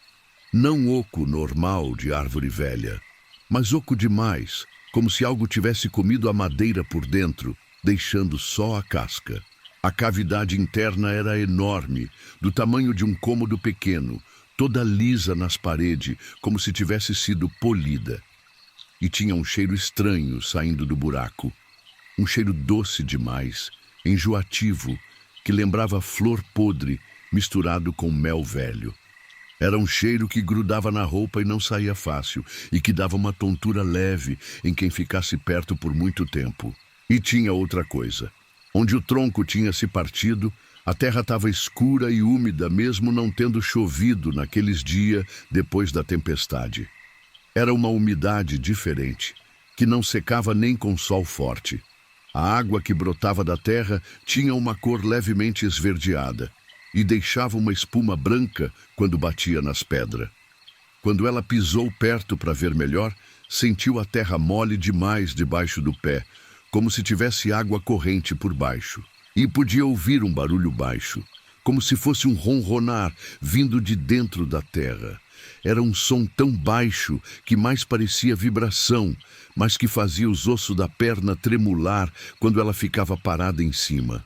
Não oco normal de árvore velha, mas oco demais, como se algo tivesse comido a madeira por dentro, deixando só a casca. A cavidade interna era enorme, do tamanho de um cômodo pequeno, toda lisa nas paredes, como se tivesse sido polida. E tinha um cheiro estranho saindo do buraco. Um cheiro doce demais, enjoativo, que lembrava flor podre misturado com mel velho. Era um cheiro que grudava na roupa e não saía fácil, e que dava uma tontura leve em quem ficasse perto por muito tempo. E tinha outra coisa. Onde o tronco tinha se partido, a terra estava escura e úmida, mesmo não tendo chovido naqueles dias depois da tempestade. Era uma umidade diferente, que não secava nem com sol forte. A água que brotava da terra tinha uma cor levemente esverdeada e deixava uma espuma branca quando batia nas pedras. Quando ela pisou perto para ver melhor, sentiu a terra mole demais debaixo do pé, como se tivesse água corrente por baixo. e podia ouvir um barulho baixo, como se fosse um ronronar vindo de dentro da terra. Era um som tão baixo que mais parecia vibração, mas que fazia os ossos da perna tremular quando ela ficava parada em cima.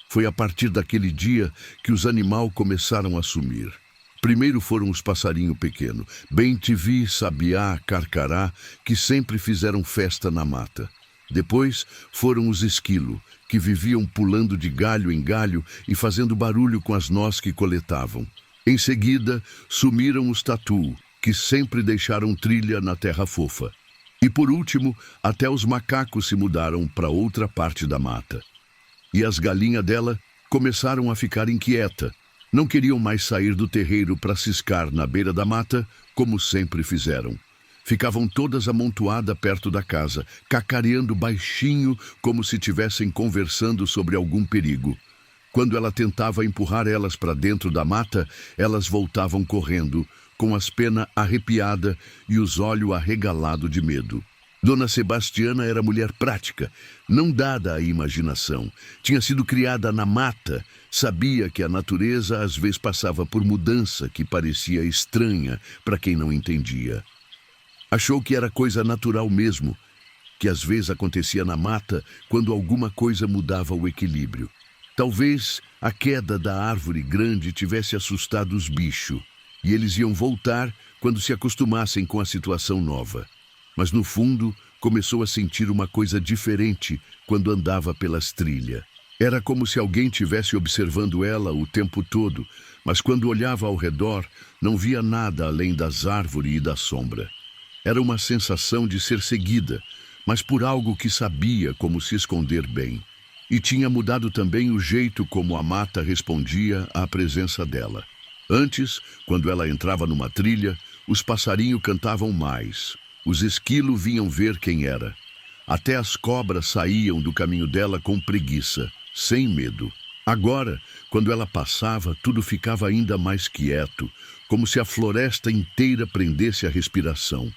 Foi a partir daquele dia que os animais começaram a sumir. Primeiro foram os passarinhos pequenos, bem-te-vi, sabiá, carcará, que sempre fizeram festa na mata. Depois foram os esquilos, que viviam pulando de galho em galho e fazendo barulho com as nós que coletavam. Em seguida, sumiram os tatu, que sempre deixaram trilha na terra fofa. E por último, até os macacos se mudaram para outra parte da mata. E as galinhas dela começaram a ficar inquietas. Não queriam mais sair do terreiro para ciscar na beira da mata, como sempre fizeram. Ficavam todas amontoadas perto da casa, cacareando baixinho, como se estivessem conversando sobre algum perigo. Quando ela tentava empurrar elas para dentro da mata, elas voltavam correndo, com as penas arrepiadas e os olhos arregalados de medo. Dona Sebastiana era mulher prática, não dada à imaginação. Tinha sido criada na mata, sabia que a natureza às vezes passava por mudança que parecia estranha para quem não entendia. Achou que era coisa natural mesmo, que às vezes acontecia na mata quando alguma coisa mudava o equilíbrio. Talvez a queda da árvore grande tivesse assustado os bichos, e eles iam voltar quando se acostumassem com a situação nova. Mas no fundo, começou a sentir uma coisa diferente quando andava pelas trilhas. Era como se alguém tivesse observando ela o tempo todo, mas quando olhava ao redor, não via nada além das árvores e da sombra. Era uma sensação de ser seguida, mas por algo que sabia como se esconder bem. E tinha mudado também o jeito como a mata respondia à presença dela. Antes, quando ela entrava numa trilha, os passarinhos cantavam mais. Os esquilos vinham ver quem era. Até as cobras saíam do caminho dela com preguiça, sem medo. Agora, quando ela passava, tudo ficava ainda mais quieto, como se a floresta inteira prendesse a respiração.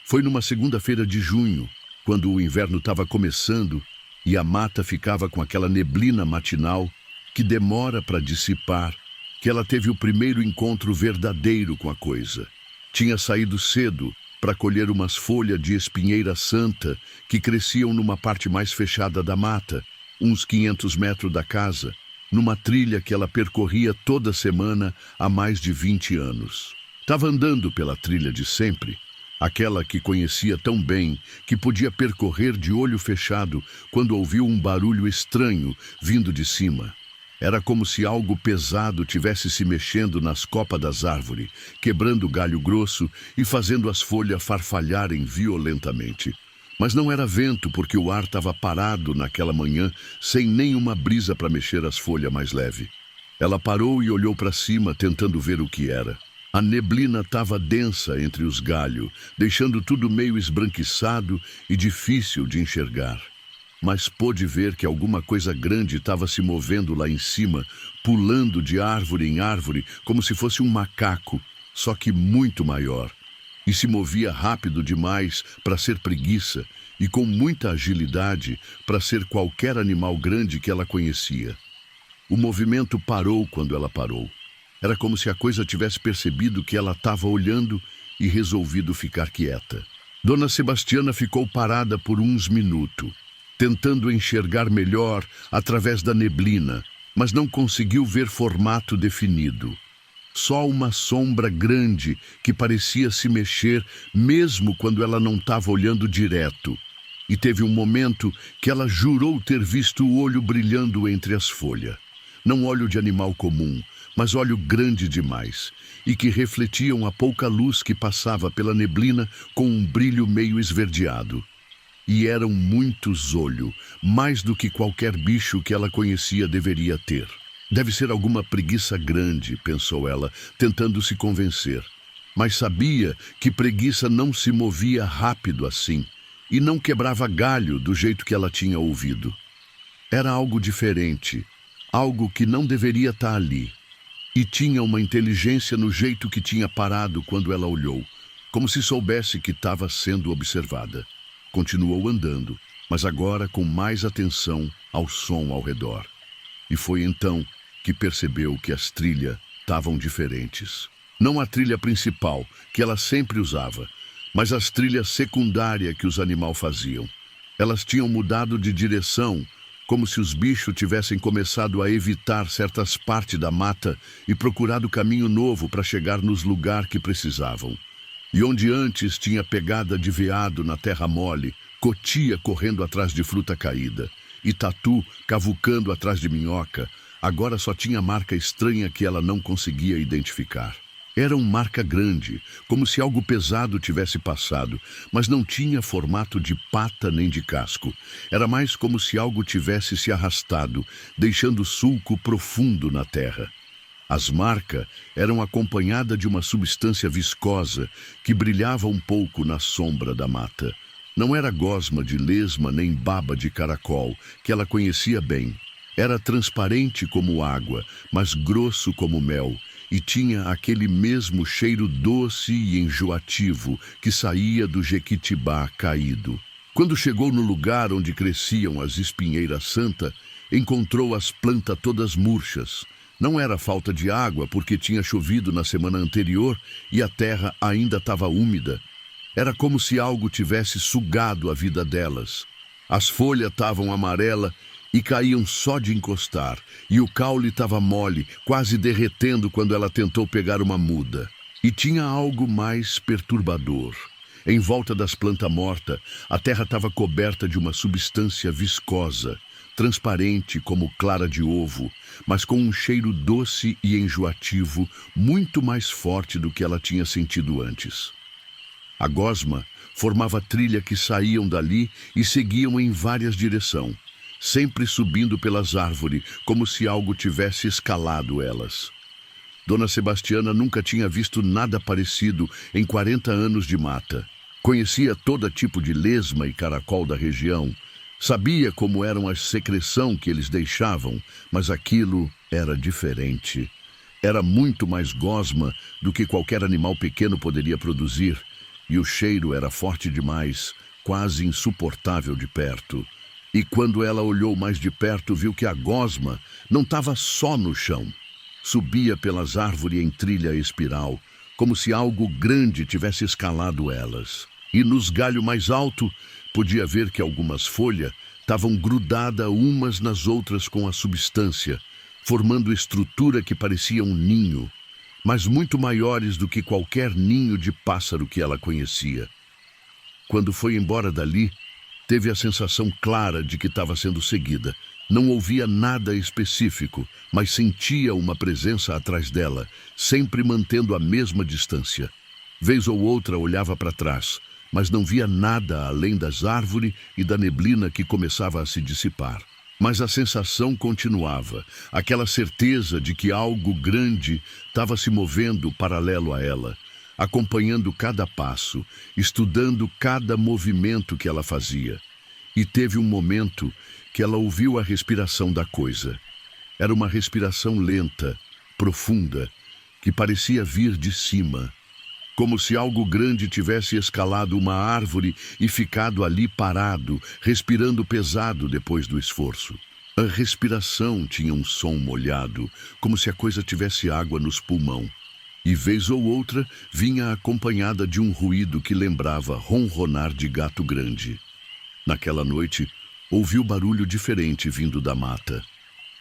Foi numa segunda-feira de junho, quando o inverno estava começando e a mata ficava com aquela neblina matinal que demora para dissipar, que ela teve o primeiro encontro verdadeiro com a coisa. Tinha saído cedo para colher umas folhas de espinheira santa que cresciam numa parte mais fechada da mata, uns 500 metros da casa, numa trilha que ela percorria toda semana há mais de 20 anos. Estava andando pela trilha de sempre, aquela que conhecia tão bem que podia percorrer de olho fechado quando ouviu um barulho estranho vindo de cima. Era como se algo pesado tivesse se mexendo nas copas das árvores, quebrando o galho grosso e fazendo as folhas farfalharem violentamente. Mas não era vento, porque o ar estava parado naquela manhã, sem nenhuma brisa para mexer as folhas mais leve. Ela parou e olhou para cima, tentando ver o que era. A neblina estava densa entre os galhos, deixando tudo meio esbranquiçado e difícil de enxergar. Mas pôde ver que alguma coisa grande estava se movendo lá em cima, pulando de árvore em árvore, como se fosse um macaco, só que muito maior. E se movia rápido demais para ser preguiça e com muita agilidade para ser qualquer animal grande que ela conhecia. O movimento parou quando ela parou. Era como se a coisa tivesse percebido que ela estava olhando e resolvido ficar quieta. Dona Sebastiana ficou parada por uns minutos, tentando enxergar melhor através da neblina, mas não conseguiu ver formato definido. Só uma sombra grande que parecia se mexer mesmo quando ela não estava olhando direto. E teve um momento que ela jurou ter visto o olho brilhando entre as folhas. Não olho de animal comum, mas olho grande demais, e que refletiam a pouca luz que passava pela neblina com um brilho meio esverdeado. E eram muitos olhos, mais do que qualquer bicho que ela conhecia deveria ter. Deve ser alguma preguiça grande, pensou ela, tentando se convencer. Mas sabia que preguiça não se movia rápido assim, e não quebrava galho do jeito que ela tinha ouvido. Era algo diferente, algo que não deveria estar ali. E tinha uma inteligência no jeito que tinha parado quando ela olhou, como se soubesse que estava sendo observada. Continuou andando, mas agora com mais atenção ao som ao redor. E foi então que percebeu que as trilhas estavam diferentes. Não a trilha principal, que ela sempre usava, mas as trilhas secundárias que os animais faziam. Elas tinham mudado de direção, como se os bichos tivessem começado a evitar certas partes da mata e procurado caminho novo para chegar nos lugares que precisavam. E onde antes tinha pegada de veado na terra mole, cotia correndo atrás de fruta caída, e tatu cavucando atrás de minhoca, agora só tinha marca estranha que ela não conseguia identificar. Era uma marca grande, como se algo pesado tivesse passado, mas não tinha formato de pata nem de casco. Era mais como se algo tivesse se arrastado, deixando sulco profundo na terra. As marcas eram acompanhadas de uma substância viscosa que brilhava um pouco na sombra da mata. Não era gosma de lesma nem baba de caracol, que ela conhecia bem. Era transparente como água, mas grosso como mel, e tinha aquele mesmo cheiro doce e enjoativo que saía do jequitibá caído. Quando chegou no lugar onde cresciam as espinheiras santa, encontrou as plantas todas murchas. Não era falta de água, porque tinha chovido na semana anterior e a terra ainda estava úmida. Era como se algo tivesse sugado a vida delas. As folhas estavam amarelas e caíam só de encostar, e o caule estava mole, quase derretendo quando ela tentou pegar uma muda. E tinha algo mais perturbador. Em volta das plantas mortas, a terra estava coberta de uma substância viscosa, transparente como clara de ovo, mas com um cheiro doce e enjoativo muito mais forte do que ela tinha sentido antes. A gosma formava trilha que saíam dali e seguiam em várias direções, sempre subindo pelas árvores, como se algo tivesse escalado elas. Dona Sebastiana nunca tinha visto nada parecido em 40 anos de mata. Conhecia todo tipo de lesma e caracol da região. Sabia como eram as secreção que eles deixavam, mas aquilo era diferente. Era muito mais gosma do que qualquer animal pequeno poderia produzir, e o cheiro era forte demais, quase insuportável de perto. E quando ela olhou mais de perto, viu que a gosma não estava só no chão. Subia pelas árvores em trilha espiral, como se algo grande tivesse escalado elas. E nos galhos mais altos, podia ver que algumas folhas estavam grudadas umas nas outras com a substância, formando estrutura que parecia um ninho, mas muito maiores do que qualquer ninho de pássaro que ela conhecia. Quando foi embora dali, teve a sensação clara de que estava sendo seguida. Não ouvia nada específico, mas sentia uma presença atrás dela, sempre mantendo a mesma distância. Vez ou outra olhava para trás, mas não via nada além das árvores e da neblina que começava a se dissipar. Mas a sensação continuava, aquela certeza de que algo grande estava se movendo paralelo a ela, acompanhando cada passo, estudando cada movimento que ela fazia. E teve um momento que ela ouviu a respiração da coisa. Era uma respiração lenta, profunda, que parecia vir de cima, como se algo grande tivesse escalado uma árvore e ficado ali parado, respirando pesado depois do esforço. A respiração tinha um som molhado, como se a coisa tivesse água nos pulmões. E vez ou outra vinha acompanhada de um ruído que lembrava ronronar de gato grande. Naquela noite, ouviu barulho diferente vindo da mata.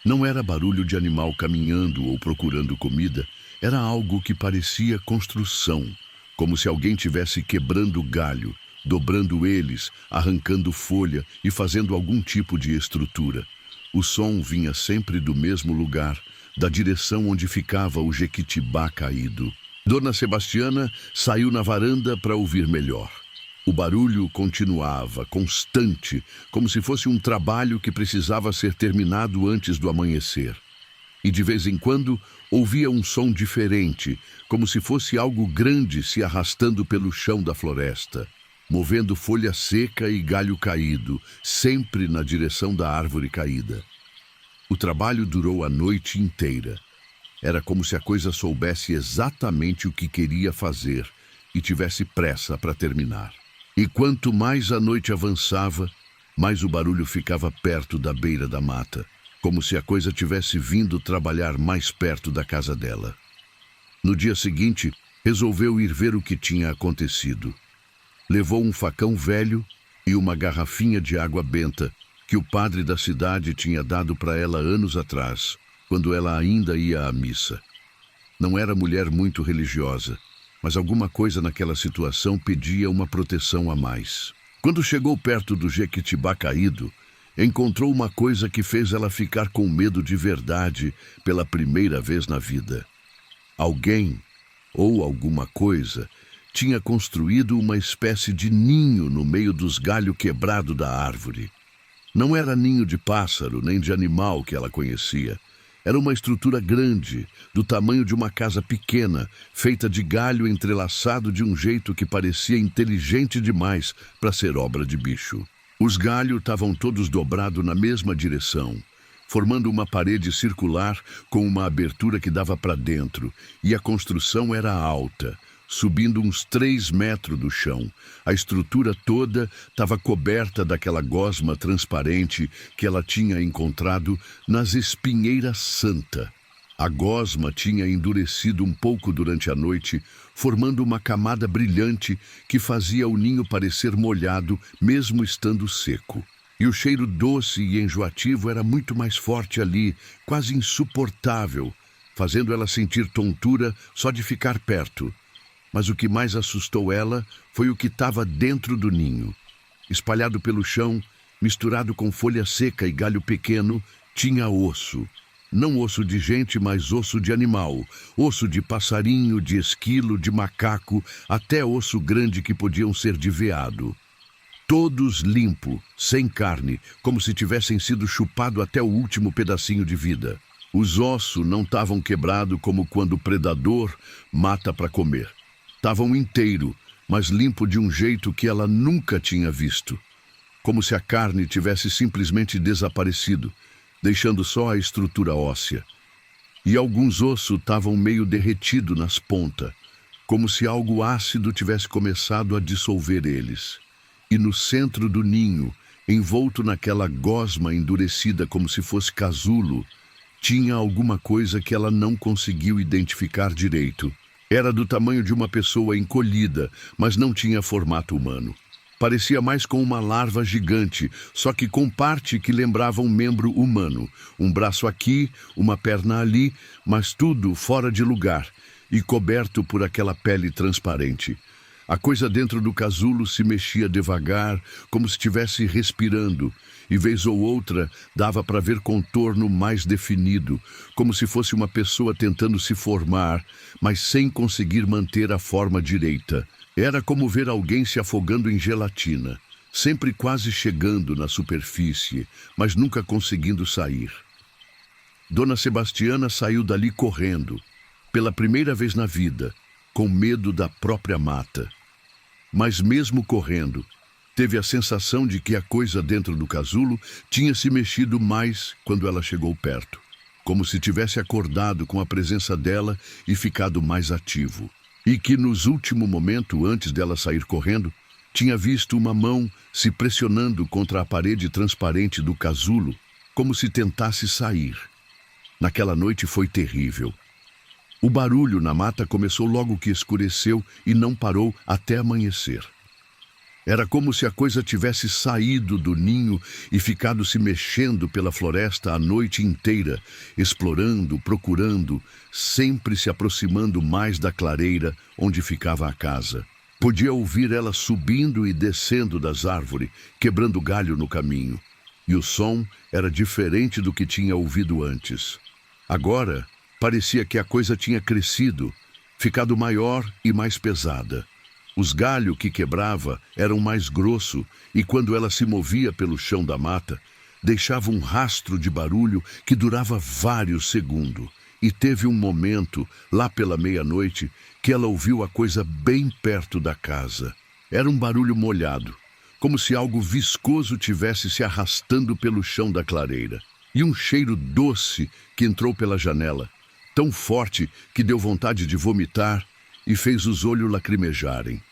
Não era barulho de animal caminhando ou procurando comida, era algo que parecia construção, como se alguém tivesse quebrando galho, dobrando eles, arrancando folha e fazendo algum tipo de estrutura. O som vinha sempre do mesmo lugar, da direção onde ficava o jequitibá caído. Dona Sebastiana saiu na varanda para ouvir melhor. O barulho continuava, constante, como se fosse um trabalho que precisava ser terminado antes do amanhecer. E de vez em quando ouvia um som diferente, como se fosse algo grande se arrastando pelo chão da floresta, movendo folha seca e galho caído, sempre na direção da árvore caída. O trabalho durou a noite inteira. Era como se a coisa soubesse exatamente o que queria fazer e tivesse pressa para terminar. E quanto mais a noite avançava, mais o barulho ficava perto da beira da mata, como se a coisa tivesse vindo trabalhar mais perto da casa dela. No dia seguinte, resolveu ir ver o que tinha acontecido. Levou um facão velho e uma garrafinha de água benta que o padre da cidade tinha dado para ela anos atrás, quando ela ainda ia à missa. Não era mulher muito religiosa, mas alguma coisa naquela situação pedia uma proteção a mais. Quando chegou perto do Jequitibá caído, encontrou uma coisa que fez ela ficar com medo de verdade pela primeira vez na vida. Alguém, ou alguma coisa, tinha construído uma espécie de ninho no meio dos galhos quebrados da árvore. Não era ninho de pássaro nem de animal que ela conhecia. Era uma estrutura grande, do tamanho de uma casa pequena, feita de galho entrelaçado de um jeito que parecia inteligente demais para ser obra de bicho. Os galhos estavam todos dobrados na mesma direção, formando uma parede circular com uma abertura que dava para dentro, e a construção era alta, subindo uns 3 metros do chão. A estrutura toda estava coberta daquela gosma transparente que ela tinha encontrado nas espinheiras santa. A gosma tinha endurecido um pouco durante a noite, formando uma camada brilhante que fazia o ninho parecer molhado, mesmo estando seco. E o cheiro doce e enjoativo era muito mais forte ali, quase insuportável, fazendo ela sentir tontura só de ficar perto. Mas o que mais assustou ela foi o que estava dentro do ninho. Espalhado pelo chão, misturado com folha seca e galho pequeno, tinha osso. Não osso de gente, mas osso de animal. Osso de passarinho, de esquilo, de macaco, até osso grande que podiam ser de veado. Todos limpo, sem carne, como se tivessem sido chupado até o último pedacinho de vida. Os ossos não estavam quebrados como quando o predador mata para comer. Estavam inteiro, mas limpo de um jeito que ela nunca tinha visto. Como se a carne tivesse simplesmente desaparecido, deixando só a estrutura óssea. E alguns ossos estavam meio derretidos nas pontas, como se algo ácido tivesse começado a dissolver eles. E no centro do ninho, envolto naquela gosma endurecida como se fosse casulo, tinha alguma coisa que ela não conseguiu identificar direito. Era do tamanho de uma pessoa encolhida, mas não tinha formato humano. Parecia mais com uma larva gigante, só que com parte que lembrava um membro humano. Um braço aqui, uma perna ali, mas tudo fora de lugar e coberto por aquela pele transparente. A coisa dentro do casulo se mexia devagar, como se estivesse respirando, e vez ou outra dava para ver contorno mais definido, como se fosse uma pessoa tentando se formar, mas sem conseguir manter a forma direita. Era como ver alguém se afogando em gelatina, sempre quase chegando na superfície, mas nunca conseguindo sair. Dona Sebastiana saiu dali correndo, pela primeira vez na vida, com medo da própria mata. Mas mesmo correndo, teve a sensação de que a coisa dentro do casulo tinha se mexido mais quando ela chegou perto, como se tivesse acordado com a presença dela e ficado mais ativo. E que nos últimos momentos, antes dela sair correndo, tinha visto uma mão se pressionando contra a parede transparente do casulo, como se tentasse sair. Naquela noite foi terrível. O barulho na mata começou logo que escureceu e não parou até amanhecer. Era como se a coisa tivesse saído do ninho e ficado se mexendo pela floresta a noite inteira, explorando, procurando, sempre se aproximando mais da clareira onde ficava a casa. Podia ouvir ela subindo e descendo das árvores, quebrando galho no caminho. E o som era diferente do que tinha ouvido antes. Agora, parecia que a coisa tinha crescido, ficado maior e mais pesada. Os galhos que quebrava eram mais grossos e quando ela se movia pelo chão da mata, deixava um rastro de barulho que durava vários segundos. E teve um momento, lá pela meia-noite, que ela ouviu a coisa bem perto da casa. Era um barulho molhado, como se algo viscoso tivesse se arrastando pelo chão da clareira. E um cheiro doce que entrou pela janela, tão forte que deu vontade de vomitar e fez os olhos lacrimejarem.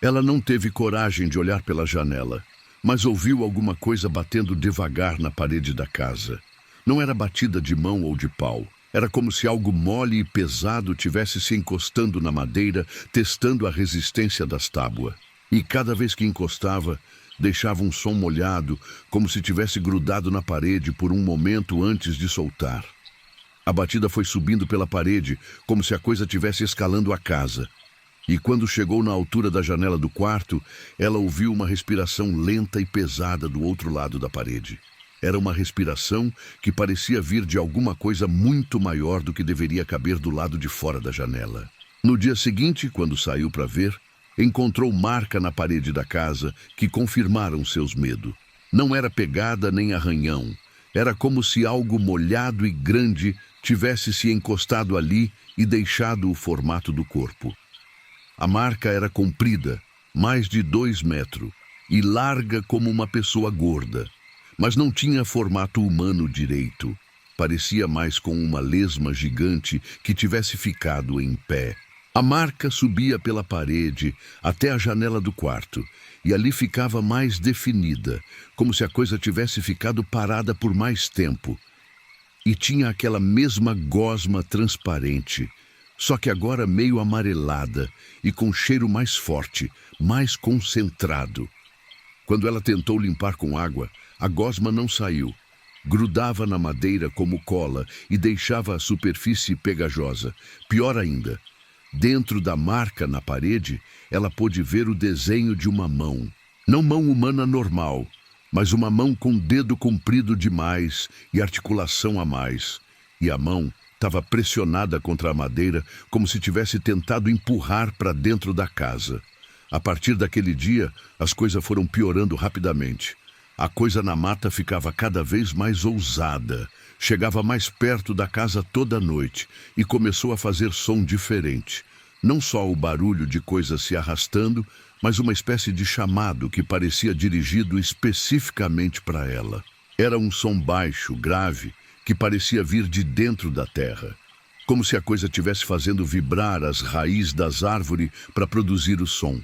Ela não teve coragem de olhar pela janela, mas ouviu alguma coisa batendo devagar na parede da casa. Não era batida de mão ou de pau. Era como se algo mole e pesado tivesse se encostando na madeira, testando a resistência das tábuas. E cada vez que encostava, deixava um som molhado, como se tivesse grudado na parede por um momento antes de soltar. A batida foi subindo pela parede, como se a coisa tivesse escalando a casa. E quando chegou na altura da janela do quarto, ela ouviu uma respiração lenta e pesada do outro lado da parede. Era uma respiração que parecia vir de alguma coisa muito maior do que deveria caber do lado de fora da janela. No dia seguinte, quando saiu para ver, encontrou marca na parede da casa que confirmaram seus medos. Não era pegada nem arranhão. Era como se algo molhado e grande tivesse se encostado ali e deixado o formato do corpo. A marca era comprida, mais de 2 metros, e larga como uma pessoa gorda, mas não tinha formato humano direito. Parecia mais com uma lesma gigante que tivesse ficado em pé. A marca subia pela parede até a janela do quarto, e ali ficava mais definida, como se a coisa tivesse ficado parada por mais tempo. E tinha aquela mesma gosma transparente, só que agora meio amarelada e com cheiro mais forte, mais concentrado. Quando ela tentou limpar com água, a gosma não saiu. Grudava na madeira como cola e deixava a superfície pegajosa. Pior ainda, dentro da marca na parede, ela pôde ver o desenho de uma mão. Não mão humana normal, mas uma mão com dedo comprido demais e articulação a mais. E a mão estava pressionada contra a madeira, como se tivesse tentado empurrar para dentro da casa. A partir daquele dia, as coisas foram piorando rapidamente. A coisa na mata ficava cada vez mais ousada, chegava mais perto da casa toda noite e começou a fazer som diferente. Não só o barulho de coisas se arrastando, mas uma espécie de chamado que parecia dirigido especificamente para ela. Era um som baixo, grave, que parecia vir de dentro da terra, como se a coisa estivesse fazendo vibrar as raízes das árvores para produzir o som.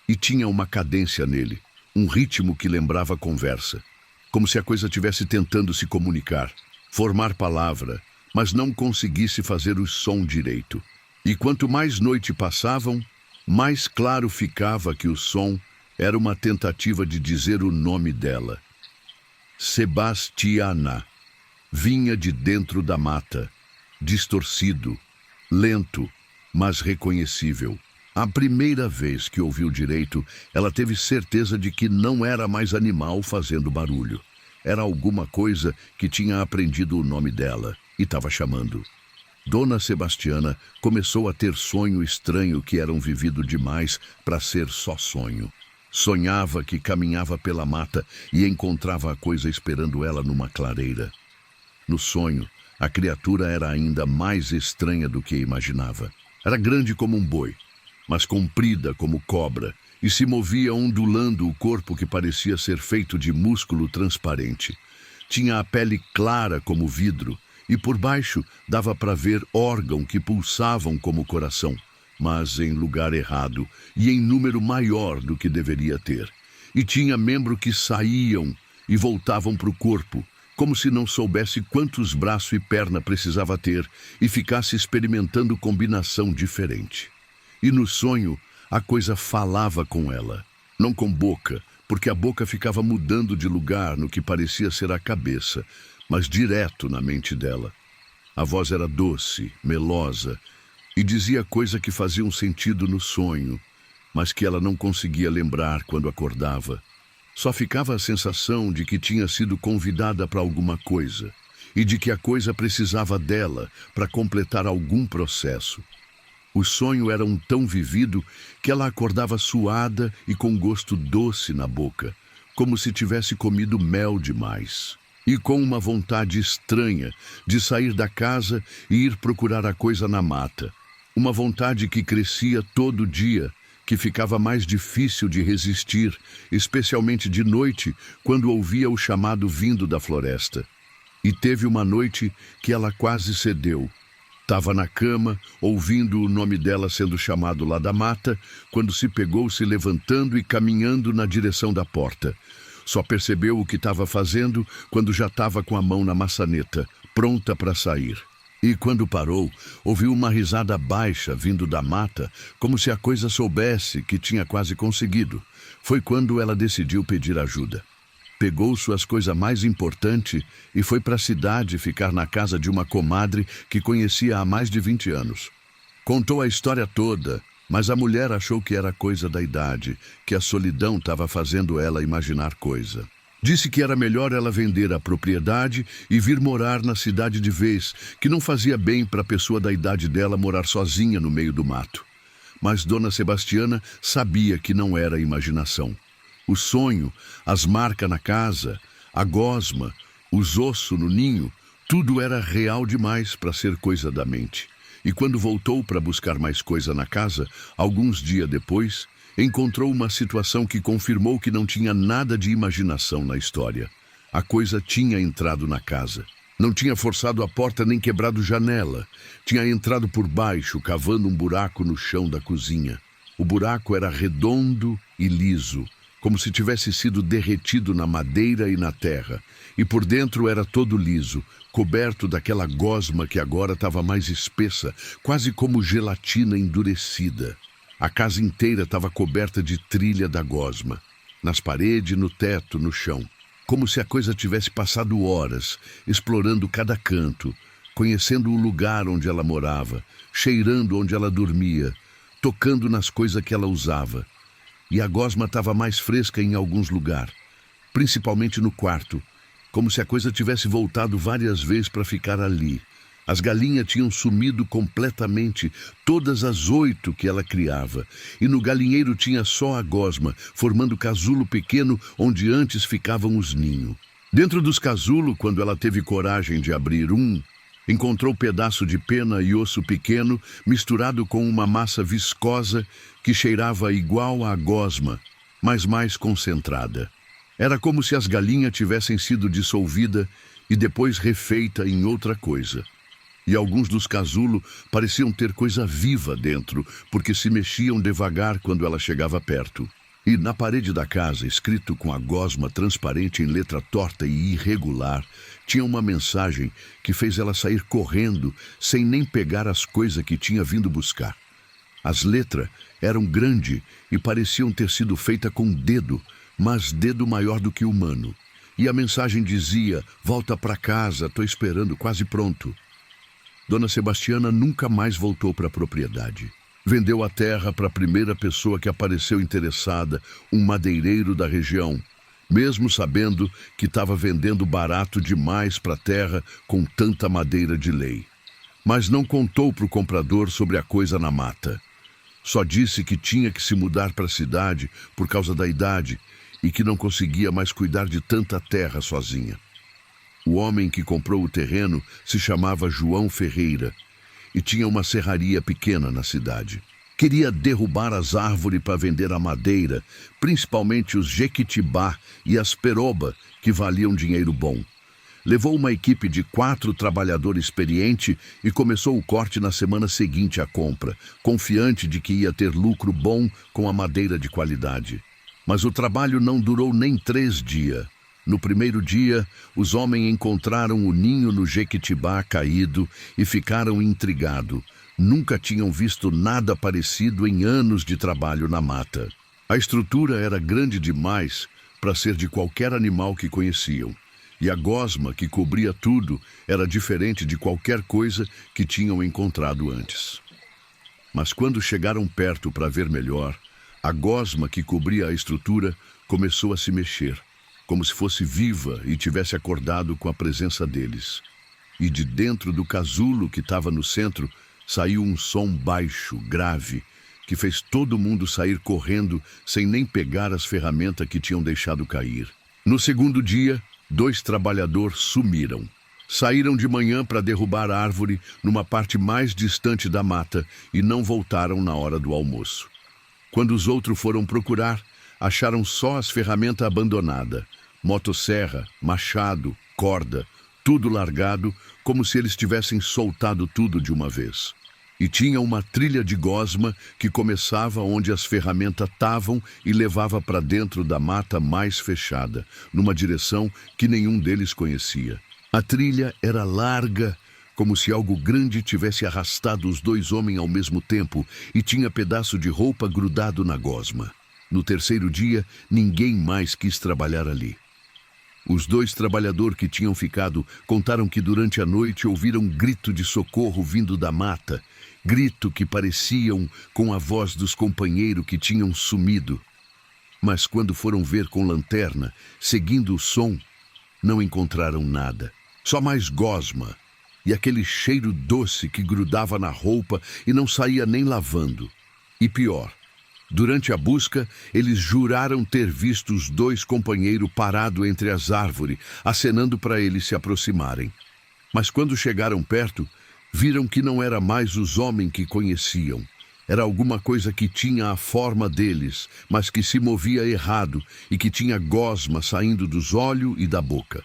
E tinha uma cadência nele, um ritmo que lembrava conversa, como se a coisa estivesse tentando se comunicar, formar palavra, mas não conseguisse fazer o som direito. E quanto mais noite passavam, mais claro ficava que o som era uma tentativa de dizer o nome dela. Sebastiana. Vinha de dentro da mata, distorcido, lento, mas reconhecível. A primeira vez que ouviu direito, ela teve certeza de que não era mais animal fazendo barulho. Era alguma coisa que tinha aprendido o nome dela e estava chamando. Dona Sebastiana começou a ter sonho estranho que eram vivido demais para ser só sonho. Sonhava que caminhava pela mata e encontrava a coisa esperando ela numa clareira. No sonho, a criatura era ainda mais estranha do que imaginava. Era grande como um boi, mas comprida como cobra, e se movia ondulando o corpo que parecia ser feito de músculo transparente. Tinha a pele clara como vidro, e por baixo dava para ver órgãos que pulsavam como coração, mas em lugar errado e em número maior do que deveria ter. E tinha membros que saíam e voltavam para o corpo, como se não soubesse quantos braços e perna precisava ter e ficasse experimentando combinação diferente. E no sonho, a coisa falava com ela, não com boca, porque a boca ficava mudando de lugar no que parecia ser a cabeça, mas direto na mente dela. A voz era doce, melosa, e dizia coisa que fazia um sentido no sonho, mas que ela não conseguia lembrar quando acordava. Só ficava a sensação de que tinha sido convidada para alguma coisa e de que a coisa precisava dela para completar algum processo. O sonho era tão vivido que ela acordava suada e com gosto doce na boca, como se tivesse comido mel demais. E com uma vontade estranha de sair da casa e ir procurar a coisa na mata. Uma vontade que crescia todo dia, que ficava mais difícil de resistir, especialmente de noite, quando ouvia o chamado vindo da floresta. E teve uma noite que ela quase cedeu. Estava na cama, ouvindo o nome dela sendo chamado lá da mata, quando se pegou se levantando e caminhando na direção da porta. Só percebeu o que estava fazendo quando já estava com a mão na maçaneta, pronta para sair. E quando parou, ouviu uma risada baixa vindo da mata, como se a coisa soubesse que tinha quase conseguido. Foi quando ela decidiu pedir ajuda. Pegou suas coisas mais importantes e foi para a cidade ficar na casa de uma comadre que conhecia há mais de 20 anos. Contou a história toda, mas a mulher achou que era coisa da idade, que a solidão estava fazendo ela imaginar coisa. Disse que era melhor ela vender a propriedade e vir morar na cidade de vez, que não fazia bem para a pessoa da idade dela morar sozinha no meio do mato. Mas Dona Sebastiana sabia que não era imaginação. O sonho, as marcas na casa, a gosma, os ossos no ninho, tudo era real demais para ser coisa da mente. E quando voltou para buscar mais coisa na casa, alguns dias depois, encontrou uma situação que confirmou que não tinha nada de imaginação na história. A coisa tinha entrado na casa. Não tinha forçado a porta nem quebrado janela. Tinha entrado por baixo, cavando um buraco no chão da cozinha. O buraco era redondo e liso, como se tivesse sido derretido na madeira e na terra, e por dentro era todo liso, coberto daquela gosma que agora estava mais espessa, quase como gelatina endurecida. A casa inteira estava coberta de trilha da gosma, nas paredes, no teto, no chão, como se a coisa tivesse passado horas, explorando cada canto, conhecendo o lugar onde ela morava, cheirando onde ela dormia, tocando nas coisas que ela usava. E a gosma estava mais fresca em alguns lugares, principalmente no quarto, como se a coisa tivesse voltado várias vezes para ficar ali. As galinhas tinham sumido completamente, todas as 8 que ela criava, e no galinheiro tinha só a gosma, formando casulo pequeno onde antes ficavam os ninhos. Dentro dos casulos, quando ela teve coragem de abrir encontrou pedaço de pena e osso pequeno misturado com uma massa viscosa que cheirava igual à gosma, mas mais concentrada. Era como se as galinhas tivessem sido dissolvidas e depois refeita em outra coisa. E alguns dos casulos pareciam ter coisa viva dentro, porque se mexiam devagar quando ela chegava perto. E na parede da casa, escrito com a gosma transparente em letra torta e irregular, tinha uma mensagem que fez ela sair correndo, sem nem pegar as coisas que tinha vindo buscar. As letras eram grandes e pareciam ter sido feitas com dedo, mas dedo maior do que humano. E a mensagem dizia: "Volta para casa, tô esperando, quase pronto." Dona Sebastiana nunca mais voltou para a propriedade. Vendeu a terra para a primeira pessoa que apareceu interessada, um madeireiro da região, mesmo sabendo que estava vendendo barato demais para a terra com tanta madeira de lei. Mas não contou para o comprador sobre a coisa na mata. Só disse que tinha que se mudar para a cidade por causa da idade e que não conseguia mais cuidar de tanta terra sozinha. O homem que comprou o terreno se chamava João Ferreira e tinha uma serraria pequena na cidade. Queria derrubar as árvores para vender a madeira, principalmente os jequitibá e as peroba, que valiam dinheiro bom. Levou uma equipe de 4 trabalhadores experientes e começou o corte na semana seguinte à compra, confiante de que ia ter lucro bom com a madeira de qualidade. Mas o trabalho não durou nem 3 dias. No primeiro dia, os homens encontraram o ninho no jequitibá caído e ficaram intrigados. Nunca tinham visto nada parecido em anos de trabalho na mata. A estrutura era grande demais para ser de qualquer animal que conheciam. E a gosma que cobria tudo era diferente de qualquer coisa que tinham encontrado antes. Mas quando chegaram perto para ver melhor, a gosma que cobria a estrutura começou a se mexer, como se fosse viva e tivesse acordado com a presença deles. E de dentro do casulo que estava no centro, saiu um som baixo, grave, que fez todo mundo sair correndo sem nem pegar as ferramentas que tinham deixado cair. No segundo dia, 2 trabalhadores sumiram. Saíram de manhã para derrubar a árvore numa parte mais distante da mata e não voltaram na hora do almoço. Quando os outros foram procurar, acharam só as ferramentas abandonadas. Motosserra, machado, corda, tudo largado, como se eles tivessem soltado tudo de uma vez. e tinha uma trilha de gosma que começava onde as ferramentas estavam e levava para dentro da mata mais fechada, numa direção que nenhum deles conhecia. A trilha era larga, como se algo grande tivesse arrastado os dois homens ao mesmo tempo, e tinha pedaço de roupa grudado na gosma. No terceiro dia, ninguém mais quis trabalhar ali. Os dois trabalhadores que tinham ficado contaram que durante a noite ouviram um grito de socorro vindo da mata, grito que pareciam com a voz dos companheiros que tinham sumido. Mas quando foram ver com lanterna, seguindo o som, não encontraram nada. Só mais gosma e aquele cheiro doce que grudava na roupa e não saía nem lavando. E pior, durante a busca, eles juraram ter visto os dois companheiros parados entre as árvores, acenando para eles se aproximarem. Mas quando chegaram perto, viram que não era mais os homens que conheciam. Era alguma coisa que tinha a forma deles, mas que se movia errado e que tinha gosma saindo dos olhos e da boca.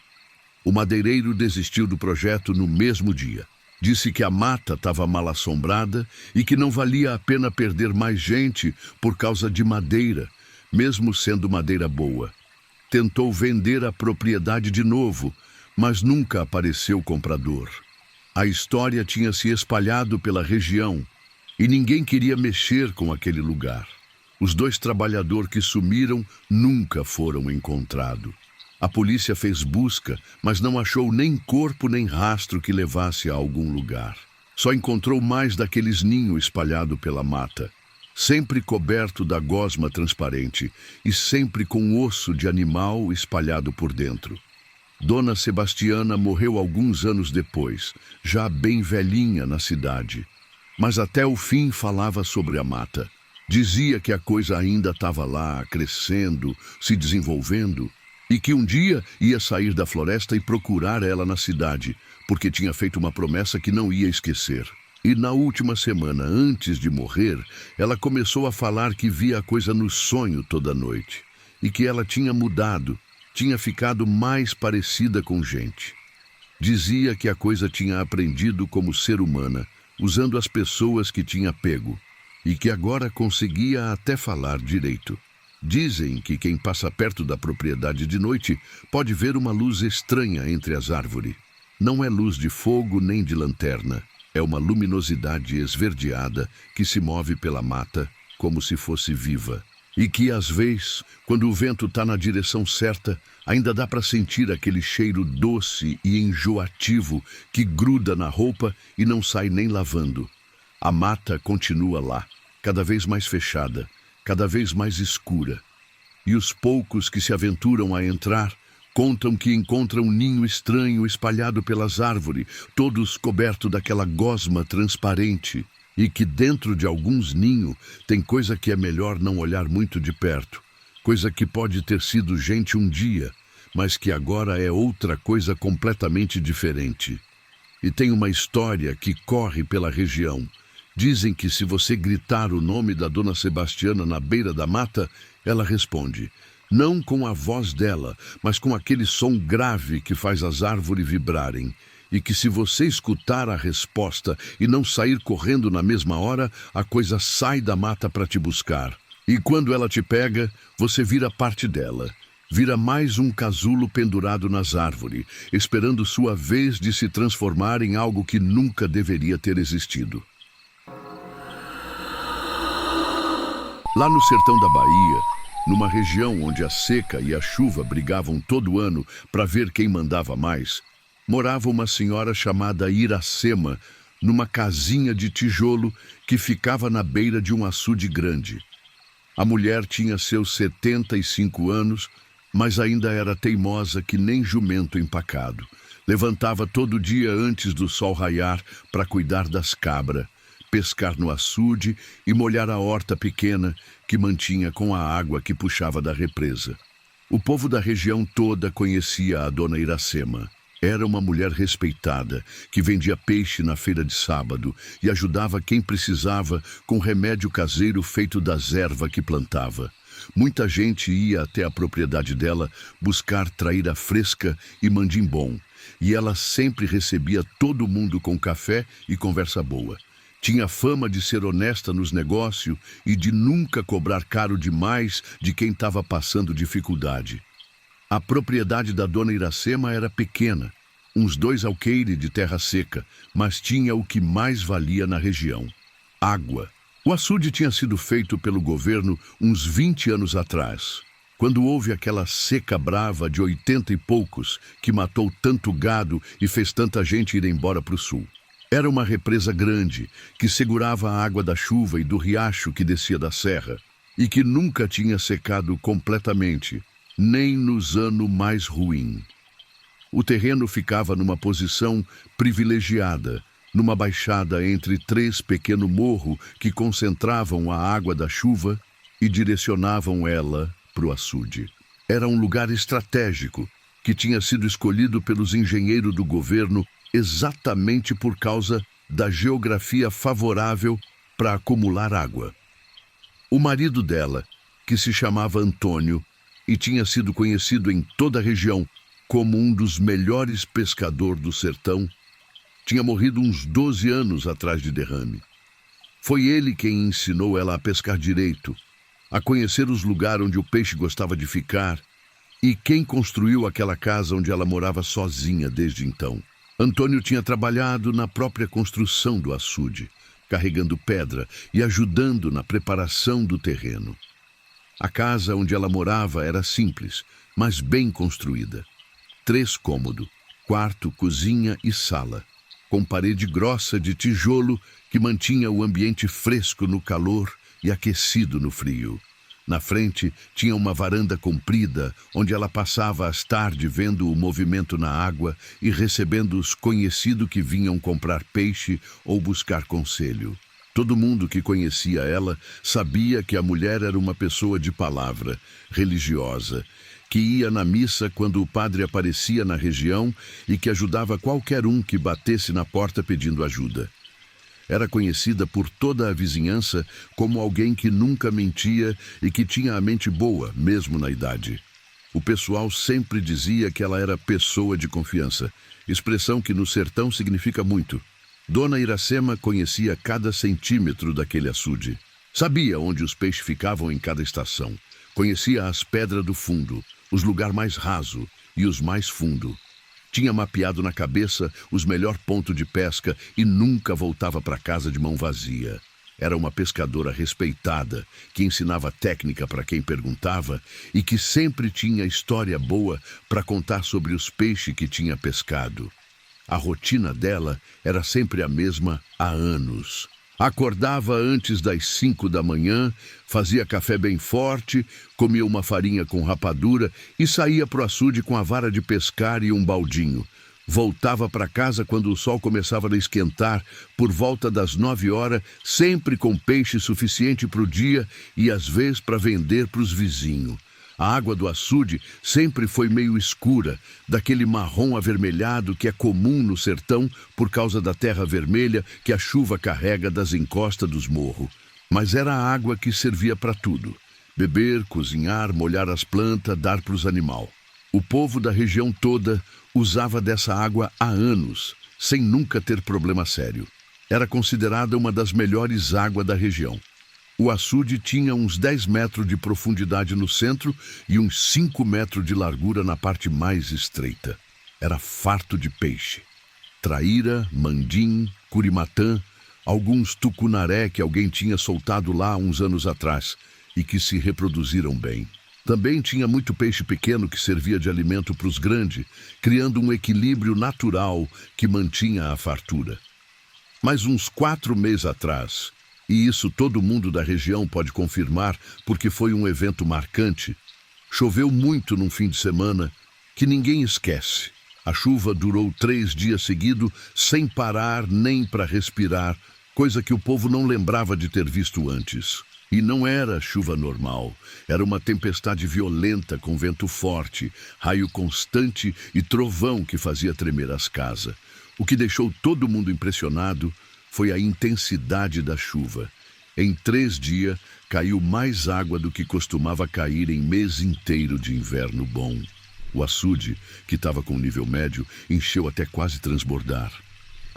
O madeireiro desistiu do projeto no mesmo dia. Disse que a mata estava mal assombrada e que não valia a pena perder mais gente por causa de madeira, mesmo sendo madeira boa. Tentou vender a propriedade de novo, mas nunca apareceu comprador. A história tinha se espalhado pela região e ninguém queria mexer com aquele lugar. Os dois trabalhadores que sumiram nunca foram encontrados. A polícia fez busca, mas não achou nem corpo nem rastro que levasse a algum lugar. Só encontrou mais daqueles ninhos espalhados pela mata, sempre coberto da gosma transparente e sempre com osso de animal espalhado por dentro. Dona Sebastiana morreu alguns anos depois, já bem velhinha na cidade, mas até o fim falava sobre a mata. Dizia que a coisa ainda estava lá, crescendo, se desenvolvendo, e que um dia ia sair da floresta e procurar ela na cidade, porque tinha feito uma promessa que não ia esquecer. E na última semana, antes de morrer, ela começou a falar que via a coisa no sonho toda noite, e que ela tinha mudado, tinha ficado mais parecida com gente. Dizia que a coisa tinha aprendido como ser humana, usando as pessoas que tinha pego, e que agora conseguia até falar direito. Dizem que quem passa perto da propriedade de noite pode ver uma luz estranha entre as árvores. Não é luz de fogo nem de lanterna. É uma luminosidade esverdeada que se move pela mata como se fosse viva. E que, às vezes, quando o vento está na direção certa, ainda dá para sentir aquele cheiro doce e enjoativo que gruda na roupa e não sai nem lavando. A mata continua lá, cada vez mais fechada, cada vez mais escura, e os poucos que se aventuram a entrar contam que encontram um ninho estranho espalhado pelas árvores, todos cobertos daquela gosma transparente, e que dentro de alguns ninhos tem coisa que é melhor não olhar muito de perto, coisa que pode ter sido gente um dia, mas que agora é outra coisa completamente diferente. E tem uma história que corre pela região. Dizem que se você gritar o nome da Dona Sebastiana na beira da mata, ela responde, não com a voz dela, mas com aquele som grave que faz as árvores vibrarem, e que se você escutar a resposta e não sair correndo na mesma hora, a coisa sai da mata para te buscar. E quando ela te pega, você vira parte dela, vira mais um casulo pendurado nas árvores, esperando sua vez de se transformar em algo que nunca deveria ter existido. Lá no sertão da Bahia, numa região onde a seca e a chuva brigavam todo ano para ver quem mandava mais, morava uma senhora chamada Iracema, numa casinha de tijolo que ficava na beira de um açude grande. A mulher tinha seus 75 anos, mas ainda era teimosa que nem jumento empacado. Levantava todo dia antes do sol raiar para cuidar das cabras, pescar no açude e molhar a horta pequena que mantinha com a água que puxava da represa. O povo da região toda conhecia a dona Iracema. Era uma mulher respeitada, que vendia peixe na feira de sábado e ajudava quem precisava com remédio caseiro feito das ervas que plantava. Muita gente ia até a propriedade dela buscar traíra fresca e mandimbom, e ela sempre recebia todo mundo com café e conversa boa. Tinha fama de ser honesta nos negócios e de nunca cobrar caro demais de quem estava passando dificuldade. A propriedade da dona Iracema era pequena, uns 2 alqueires de terra seca, mas tinha o que mais valia na região: água. O açude tinha sido feito pelo governo uns 20 anos atrás, quando houve aquela seca brava de 80 e poucos que matou tanto gado e fez tanta gente ir embora para o sul. Era uma represa grande que segurava a água da chuva e do riacho que descia da serra e que nunca tinha secado completamente, nem nos anos mais ruins. O terreno ficava numa posição privilegiada, numa baixada entre 3 pequenos morros que concentravam a água da chuva e direcionavam ela para o açude. Era um lugar estratégico que tinha sido escolhido pelos engenheiros do governo exatamente por causa da geografia favorável para acumular água. O marido dela, que se chamava Antônio e tinha sido conhecido em toda a região como um dos melhores pescadores do sertão, tinha morrido uns 12 anos atrás de derrame. Foi ele quem ensinou ela a pescar direito, a conhecer os lugares onde o peixe gostava de ficar e quem construiu aquela casa onde ela morava sozinha desde então. Antônio tinha trabalhado na própria construção do açude, carregando pedra e ajudando na preparação do terreno. A casa onde ela morava era simples, mas bem construída. 3 cômodos, quarto, cozinha e sala, com parede grossa de tijolo que mantinha o ambiente fresco no calor e aquecido no frio. Na frente tinha uma varanda comprida, onde ela passava as tardes vendo o movimento na água e recebendo os conhecidos que vinham comprar peixe ou buscar conselho. Todo mundo que conhecia ela sabia que a mulher era uma pessoa de palavra, religiosa, que ia na missa quando o padre aparecia na região e que ajudava qualquer um que batesse na porta pedindo ajuda. Era conhecida por toda a vizinhança como alguém que nunca mentia e que tinha a mente boa, mesmo na idade. O pessoal sempre dizia que ela era pessoa de confiança, expressão que no sertão significa muito. Dona Iracema conhecia cada centímetro daquele açude. Sabia onde os peixes ficavam em cada estação. Conhecia as pedras do fundo, os lugares mais rasos e os mais fundos. Tinha mapeado na cabeça os melhores pontos de pesca e nunca voltava para casa de mão vazia. Era uma pescadora respeitada, que ensinava técnica para quem perguntava e que sempre tinha história boa para contar sobre os peixes que tinha pescado. A rotina dela era sempre a mesma há anos. Acordava antes das 5 da manhã, fazia café bem forte, comia uma farinha com rapadura e saía pro açude com a vara de pescar e um baldinho. Voltava para casa quando o sol começava a esquentar, por volta das 9 horas, sempre com peixe suficiente para o dia e às vezes para vender para os vizinhos. A água do açude sempre foi meio escura, daquele marrom avermelhado que é comum no sertão por causa da terra vermelha que a chuva carrega das encostas dos morros. Mas era a água que servia para tudo: beber, cozinhar, molhar as plantas, dar para os animais. O povo da região toda usava dessa água há anos, sem nunca ter problema sério. Era considerada uma das melhores águas da região. O açude tinha uns 10 metros de profundidade no centro e uns 5 metros de largura na parte mais estreita. Era farto de peixe. Traíra, mandim, curimatã, alguns tucunaré que alguém tinha soltado lá uns anos atrás e que se reproduziram bem. Também tinha muito peixe pequeno que servia de alimento para os grandes, criando um equilíbrio natural que mantinha a fartura. Mas uns 4 meses atrás, e isso todo mundo da região pode confirmar porque foi um evento marcante, choveu muito num fim de semana que ninguém esquece. A chuva durou 3 dias seguidos, sem parar nem para respirar, coisa que o povo não lembrava de ter visto antes. E não era chuva normal, era uma tempestade violenta com vento forte, raio constante e trovão que fazia tremer as casas. O que deixou todo mundo impressionado foi a intensidade da chuva. Em 3 dias, caiu mais água do que costumava cair em mês inteiro de inverno bom. O açude, que estava com nível médio, encheu até quase transbordar.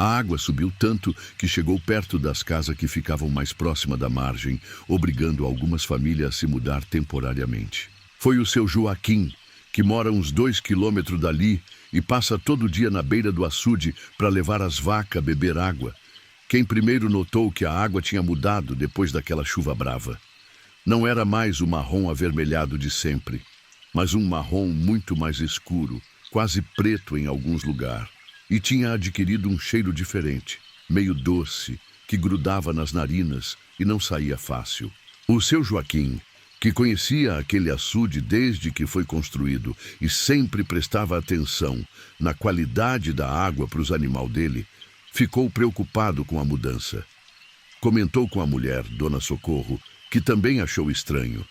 A água subiu tanto que chegou perto das casas que ficavam mais próximas da margem, obrigando algumas famílias a se mudar temporariamente. Foi o seu Joaquim, que mora uns 2 quilômetros dali e passa todo dia na beira do açude para levar as vacas a beber água, quem primeiro notou que a água tinha mudado depois daquela chuva brava. Não era mais o marrom avermelhado de sempre, mas um marrom muito mais escuro, quase preto em alguns lugares, e tinha adquirido um cheiro diferente, meio doce, que grudava nas narinas e não saía fácil. O seu Joaquim, que conhecia aquele açude desde que foi construído e sempre prestava atenção na qualidade da água para os animais dele, ficou preocupado com a mudança. Comentou com a mulher, Dona Socorro, que também achou estranho.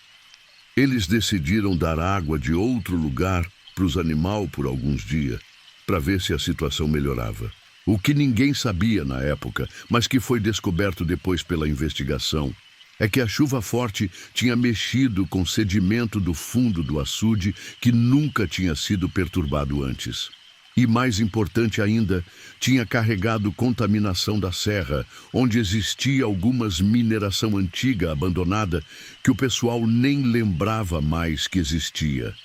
Eles decidiram dar água de outro lugar para os animais por alguns dias, para ver se a situação melhorava. O que ninguém sabia na época, mas que foi descoberto depois pela investigação, é que a chuva forte tinha mexido com sedimento do fundo do açude que nunca tinha sido perturbado antes. E mais importante ainda, tinha carregado contaminação da serra, onde existia algumas mineração antiga abandonada que o pessoal nem lembrava mais que existia.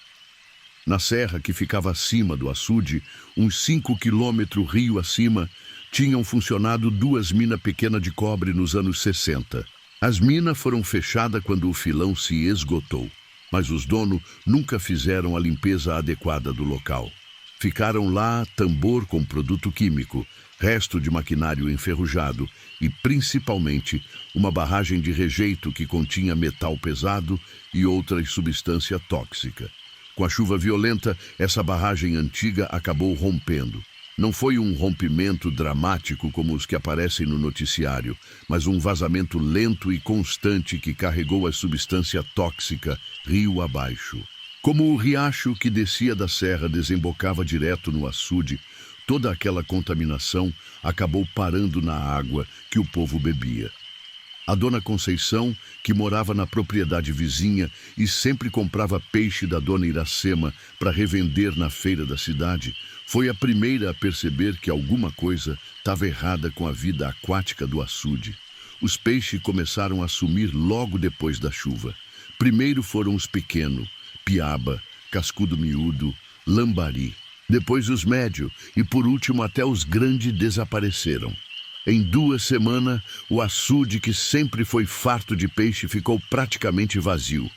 Na serra que ficava acima do açude, uns 5 quilômetros rio acima, tinham funcionado 2 minas pequenas de cobre nos anos 60. As minas foram fechadas quando o filão se esgotou, mas os donos nunca fizeram a limpeza adequada do local. Ficaram lá tambor com produto químico, resto de maquinário enferrujado e, principalmente, uma barragem de rejeito que continha metal pesado e outras substância tóxica. Com a chuva violenta, essa barragem antiga acabou rompendo. Não foi um rompimento dramático como os que aparecem no noticiário, mas um vazamento lento e constante que carregou a substância tóxica rio abaixo. Como o riacho que descia da serra desembocava direto no açude, toda aquela contaminação acabou parando na água que o povo bebia. A dona Conceição, que morava na propriedade vizinha e sempre comprava peixe da dona Iracema para revender na feira da cidade, foi a primeira a perceber que alguma coisa estava errada com a vida aquática do açude. Os peixes começaram a sumir logo depois da chuva. Primeiro foram os pequenos, piaba, cascudo miúdo, lambari. Depois os médios e, por último, até os grandes desapareceram. Em 2 semanas, o açude, que sempre foi farto de peixe, ficou praticamente vazio.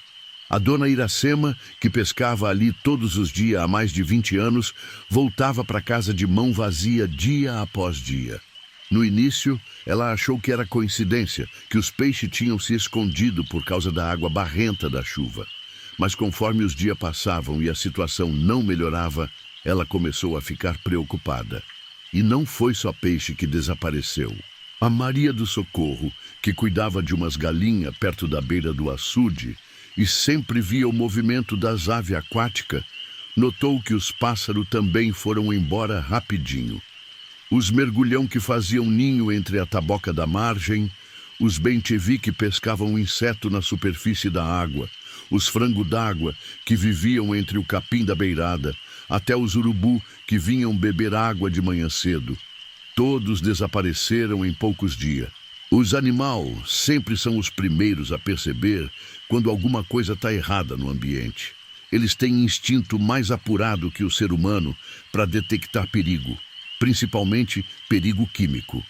A dona Iracema, que pescava ali todos os dias há mais de 20 anos, voltava para casa de mão vazia dia após dia. No início, ela achou que era coincidência, que os peixes tinham se escondido por causa da água barrenta da chuva. Mas conforme os dias passavam e a situação não melhorava, ela começou a ficar preocupada. E não foi só peixe que desapareceu. A Maria do Socorro, que cuidava de umas galinhas perto da beira do açude e sempre via o movimento das aves aquáticas, notou que os pássaros também foram embora rapidinho. Os mergulhão que faziam ninho entre a taboca da margem, os bem-te-vi que pescavam inseto na superfície da água, os frangos d'água que viviam entre o capim da beirada, até os urubu que vinham beber água de manhã cedo. Todos desapareceram em poucos dias. Os animais sempre são os primeiros a perceber quando alguma coisa está errada no ambiente. Eles têm instinto mais apurado que o ser humano para detectar perigo, principalmente perigo químico.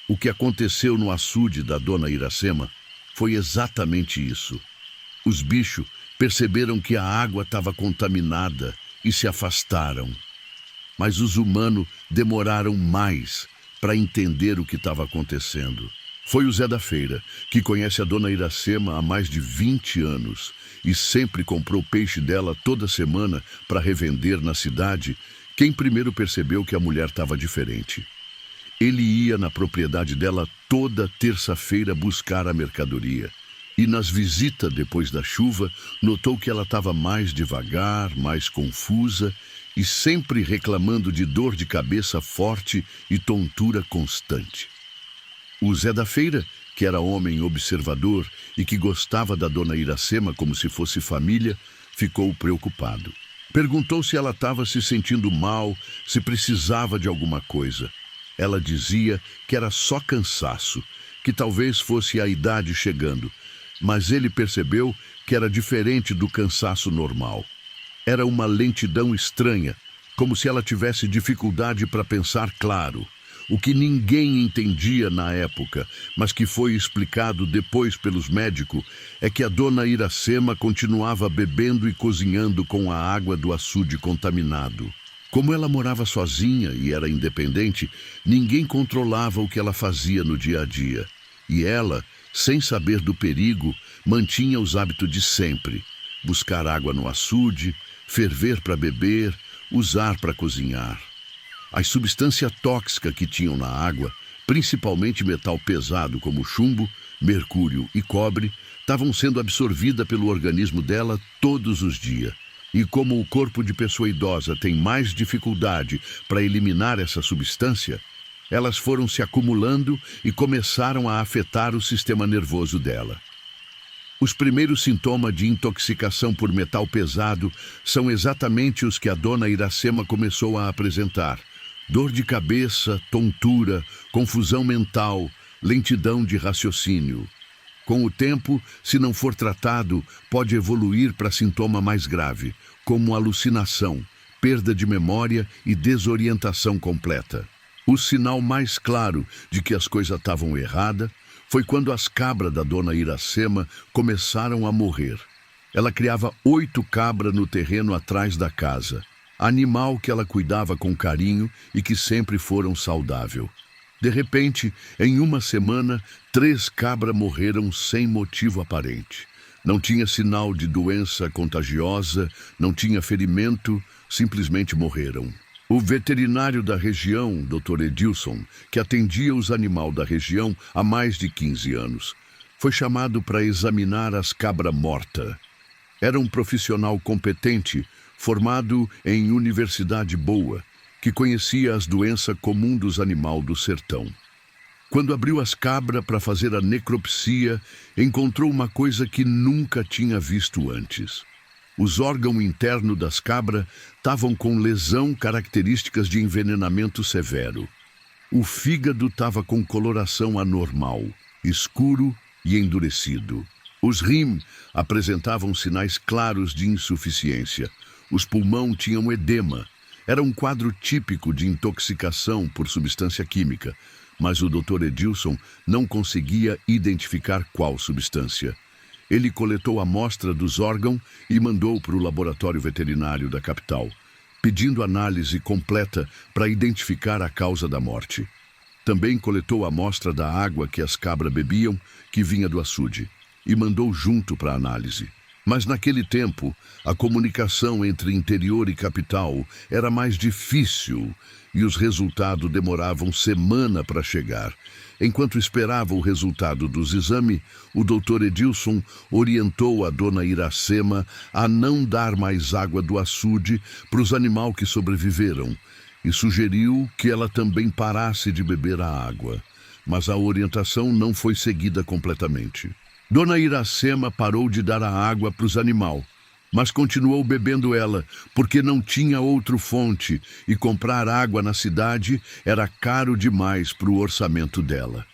O que aconteceu no açude da dona Iracema foi exatamente isso. Os bichos perceberam que a água estava contaminada e se afastaram. Mas os humanos demoraram mais para entender o que estava acontecendo. Foi o Zé da Feira, que conhece a dona Iracema há mais de 20 anos e sempre comprou peixe dela toda semana para revender na cidade, quem primeiro percebeu que a mulher estava diferente. Ele ia na propriedade dela toda terça-feira buscar a mercadoria. E nas visitas depois da chuva, notou que ela estava mais devagar, mais confusa e sempre reclamando de dor de cabeça forte e tontura constante. O Zé da Feira, que era homem observador e que gostava da dona Iracema como se fosse família, ficou preocupado. Perguntou se ela estava se sentindo mal, se precisava de alguma coisa. Ela dizia que era só cansaço, que talvez fosse a idade chegando, mas ele percebeu que era diferente do cansaço normal. Era uma lentidão estranha, como se ela tivesse dificuldade para pensar claro. O que ninguém entendia na época, mas que foi explicado depois pelos médicos, é que a dona Iracema continuava bebendo e cozinhando com a água do açude contaminado. Como ela morava sozinha e era independente, ninguém controlava o que ela fazia no dia a dia. E ela, sem saber do perigo, mantinha os hábitos de sempre: buscar água no açude, ferver para beber, usar para cozinhar. As substâncias tóxicas que tinham na água, principalmente metal pesado como chumbo, mercúrio e cobre, estavam sendo absorvidas pelo organismo dela todos os dias. E como o corpo de pessoa idosa tem mais dificuldade para eliminar essa substância, elas foram se acumulando e começaram a afetar o sistema nervoso dela. Os primeiros sintomas de intoxicação por metal pesado são exatamente os que a dona Iracema começou a apresentar: dor de cabeça, tontura, confusão mental, lentidão de raciocínio. Com o tempo, se não for tratado, pode evoluir para sintoma mais grave, como alucinação, perda de memória e desorientação completa. O sinal mais claro de que as coisas estavam erradas foi quando as cabras da dona Iracema começaram a morrer. Ela criava 8 cabras no terreno atrás da casa, animal que ela cuidava com carinho e que sempre foram saudáveis. De repente, em uma semana, 3 cabras morreram sem motivo aparente. Não tinha sinal de doença contagiosa, não tinha ferimento, simplesmente morreram. O veterinário da região, Dr. Edilson, que atendia os animais da região há mais de 15 anos, foi chamado para examinar as cabras mortas. Era um profissional competente, formado em universidade boa, que conhecia as doenças comuns dos animais do sertão. Quando abriu as cabras para fazer a necropsia, encontrou uma coisa que nunca tinha visto antes. Os órgãos internos das cabras estavam com lesão características de envenenamento severo. O fígado estava com coloração anormal, escuro e endurecido. Os rins apresentavam sinais claros de insuficiência. Os pulmões tinham edema. Era um quadro típico de intoxicação por substância química, mas o Dr. Edilson não conseguia identificar qual substância. Ele coletou a amostra dos órgãos e mandou para o laboratório veterinário da capital, pedindo análise completa para identificar a causa da morte. Também coletou a amostra da água que as cabras bebiam, que vinha do açude, e mandou junto para análise. Mas naquele tempo, a comunicação entre interior e capital era mais difícil e os resultados demoravam semana para chegar. Enquanto esperava o resultado dos exames, o Dr. Edilson orientou a dona Iracema a não dar mais água do açude para os animais que sobreviveram e sugeriu que ela também parasse de beber a água. Mas a orientação não foi seguida completamente. Dona Iracema parou de dar a água para os animais, mas continuou bebendo ela, porque não tinha outra fonte e comprar água na cidade era caro demais para o orçamento dela.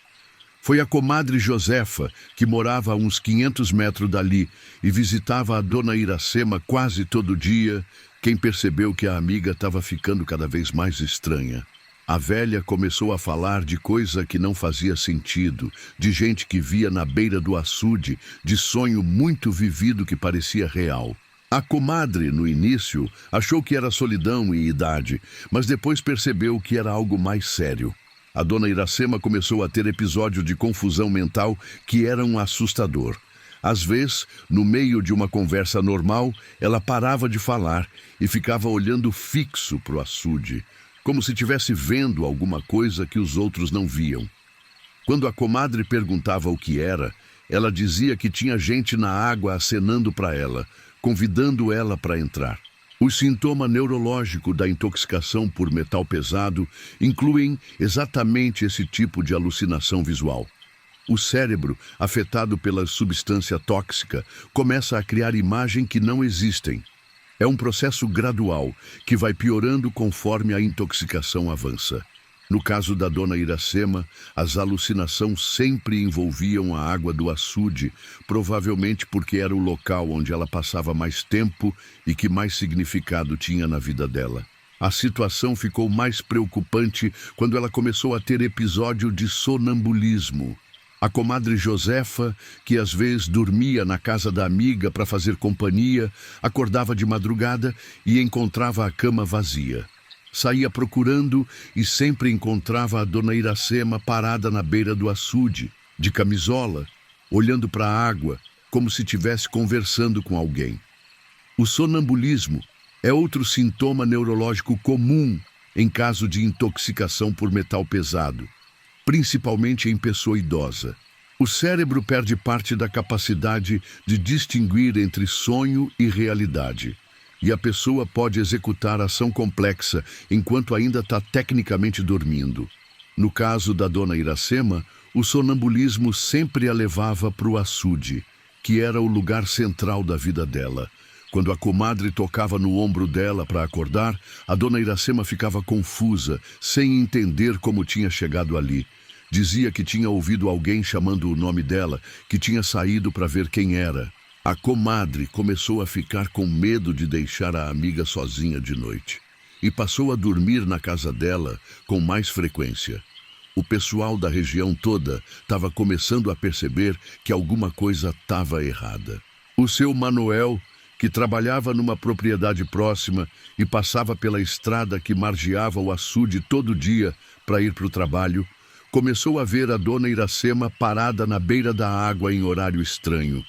Foi a comadre Josefa, que morava a uns 500 metros dali e visitava a dona Iracema quase todo dia, quem percebeu que a amiga estava ficando cada vez mais estranha. A velha começou a falar de coisa que não fazia sentido, de gente que via na beira do açude, de sonho muito vivido que parecia real. A comadre, no início, achou que era solidão e idade, mas depois percebeu que era algo mais sério. A dona Iracema começou a ter episódios de confusão mental que eram assustador. Às vezes, no meio de uma conversa normal, ela parava de falar e ficava olhando fixo para o açude, como se estivesse vendo alguma coisa que os outros não viam. Quando a comadre perguntava o que era, ela dizia que tinha gente na água acenando para ela, convidando ela para entrar. Os sintomas neurológicos da intoxicação por metal pesado incluem exatamente esse tipo de alucinação visual. O cérebro, afetado pela substância tóxica, começa a criar imagens que não existem. É um processo gradual que vai piorando conforme a intoxicação avança. No caso da dona Iracema, as alucinações sempre envolviam a água do açude, provavelmente porque era o local onde ela passava mais tempo e que mais significado tinha na vida dela. A situação ficou mais preocupante quando ela começou a ter episódio de sonambulismo. A comadre Josefa, que às vezes dormia na casa da amiga para fazer companhia, acordava de madrugada e encontrava a cama vazia. Saía procurando e sempre encontrava a dona Iracema parada na beira do açude, de camisola, olhando para a água, como se estivesse conversando com alguém. O sonambulismo é outro sintoma neurológico comum em caso de intoxicação por metal pesado, principalmente em pessoa idosa. O cérebro perde parte da capacidade de distinguir entre sonho e realidade. E a pessoa pode executar ação complexa enquanto ainda está tecnicamente dormindo. No caso da dona Iracema, o sonambulismo sempre a levava para o açude, que era o lugar central da vida dela. Quando a comadre tocava no ombro dela para acordar, a dona Iracema ficava confusa, sem entender como tinha chegado ali. Dizia que tinha ouvido alguém chamando o nome dela, que tinha saído para ver quem era. A comadre começou a ficar com medo de deixar a amiga sozinha de noite e passou a dormir na casa dela com mais frequência. O pessoal da região toda estava começando a perceber que alguma coisa estava errada. O seu Manuel, que trabalhava numa propriedade próxima e passava pela estrada que margeava o açude todo dia para ir para o trabalho, começou a ver a dona Iracema parada na beira da água em horário estranho.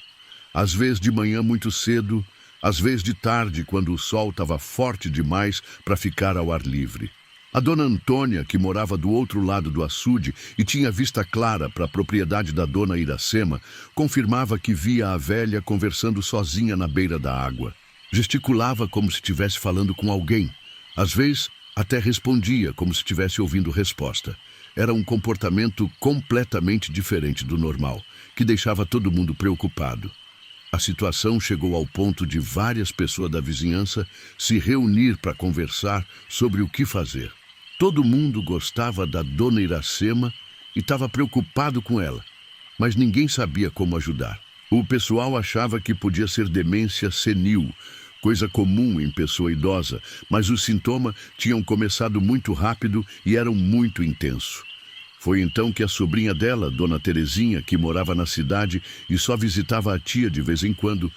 Às vezes de manhã muito cedo, às vezes de tarde, quando o sol estava forte demais para ficar ao ar livre. A dona Antônia, que morava do outro lado do açude e tinha vista clara para a propriedade da dona Iracema, confirmava que via a velha conversando sozinha na beira da água. Gesticulava como se estivesse falando com alguém. Às vezes, até respondia como se estivesse ouvindo resposta. Era um comportamento completamente diferente do normal, que deixava todo mundo preocupado. A situação chegou ao ponto de várias pessoas da vizinhança se reunir para conversar sobre o que fazer. Todo mundo gostava da dona Iracema e estava preocupado com ela, mas ninguém sabia como ajudar. O pessoal achava que podia ser demência senil, coisa comum em pessoa idosa, mas os sintomas tinham começado muito rápido e eram muito intensos. Foi então que a sobrinha dela, dona Terezinha, que morava na cidade e só visitava a tia de vez em quando,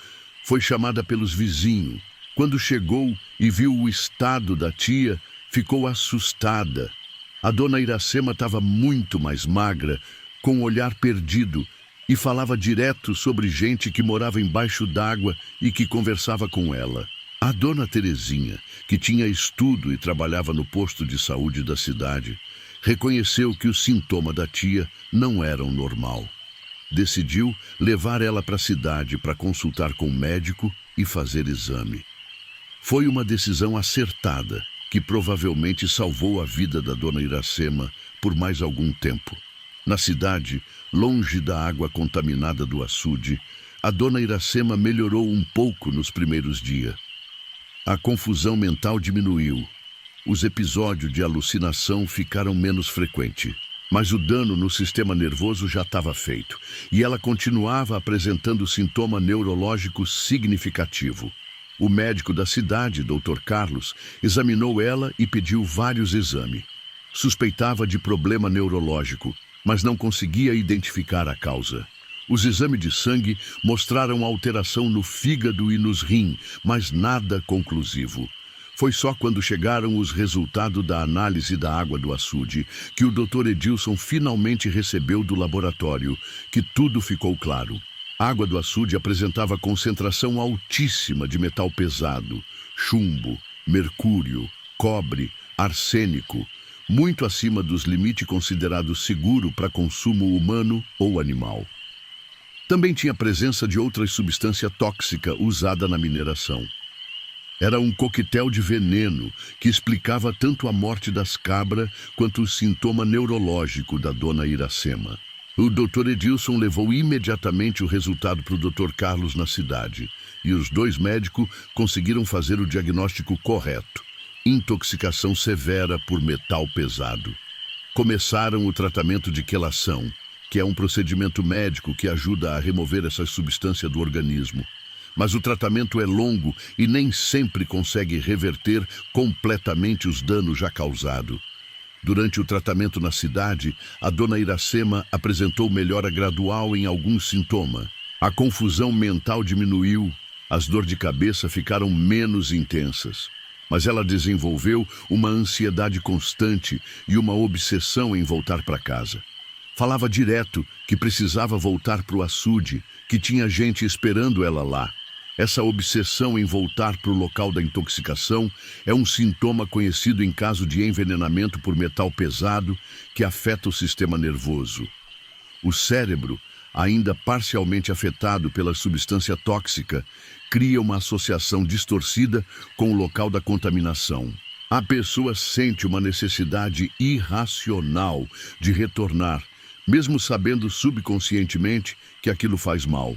foi chamada pelos vizinhos. Quando chegou e viu o estado da tia, ficou assustada. A dona Iracema estava muito mais magra, com o olhar perdido, e falava direto sobre gente que morava embaixo d'água e que conversava com ela. A dona Terezinha, que tinha estudo e trabalhava no posto de saúde da cidade, reconheceu que os sintomas da tia não eram normal. Decidiu levar ela para a cidade para consultar com o médico e fazer exame. Foi uma decisão acertada, que provavelmente salvou a vida da dona Iracema por mais algum tempo. Na cidade, longe da água contaminada do açude, a dona Iracema melhorou um pouco nos primeiros dias. A confusão mental diminuiu. Os episódios de alucinação ficaram menos frequentes, mas o dano no sistema nervoso já estava feito, e ela continuava apresentando sintoma neurológico significativo. O médico da cidade, Dr. Carlos, examinou ela e pediu vários exames. Suspeitava de problema neurológico, mas não conseguia identificar a causa. Os exames de sangue mostraram alteração no fígado e nos rins, mas nada conclusivo. Foi só quando chegaram os resultados da análise da água do açude que o Dr. Edilson finalmente recebeu do laboratório, que tudo ficou claro. A água do açude apresentava concentração altíssima de metal pesado, chumbo, mercúrio, cobre, arsênico, muito acima dos limites considerados seguros para consumo humano ou animal. Também tinha presença de outra substância tóxica usada na mineração. Era um coquetel de veneno que explicava tanto a morte das cabras quanto o sintoma neurológico da dona Iracema. O Dr. Edilson levou imediatamente o resultado para o Dr. Carlos na cidade, e os dois médicos conseguiram fazer o diagnóstico correto: intoxicação severa por metal pesado. Começaram o tratamento de quelação, que é um procedimento médico que ajuda a remover essa substância do organismo. Mas o tratamento é longo e nem sempre consegue reverter completamente os danos já causados. Durante o tratamento na cidade, a dona Iracema apresentou melhora gradual em alguns sintomas. A confusão mental diminuiu, as dores de cabeça ficaram menos intensas. Mas ela desenvolveu uma ansiedade constante e uma obsessão em voltar para casa. Falava direto que precisava voltar para o açude, que tinha gente esperando ela lá. Essa obsessão em voltar para o local da intoxicação é um sintoma conhecido em caso de envenenamento por metal pesado que afeta o sistema nervoso. O cérebro, ainda parcialmente afetado pela substância tóxica, cria uma associação distorcida com o local da contaminação. A pessoa sente uma necessidade irracional de retornar, mesmo sabendo subconscientemente que aquilo faz mal.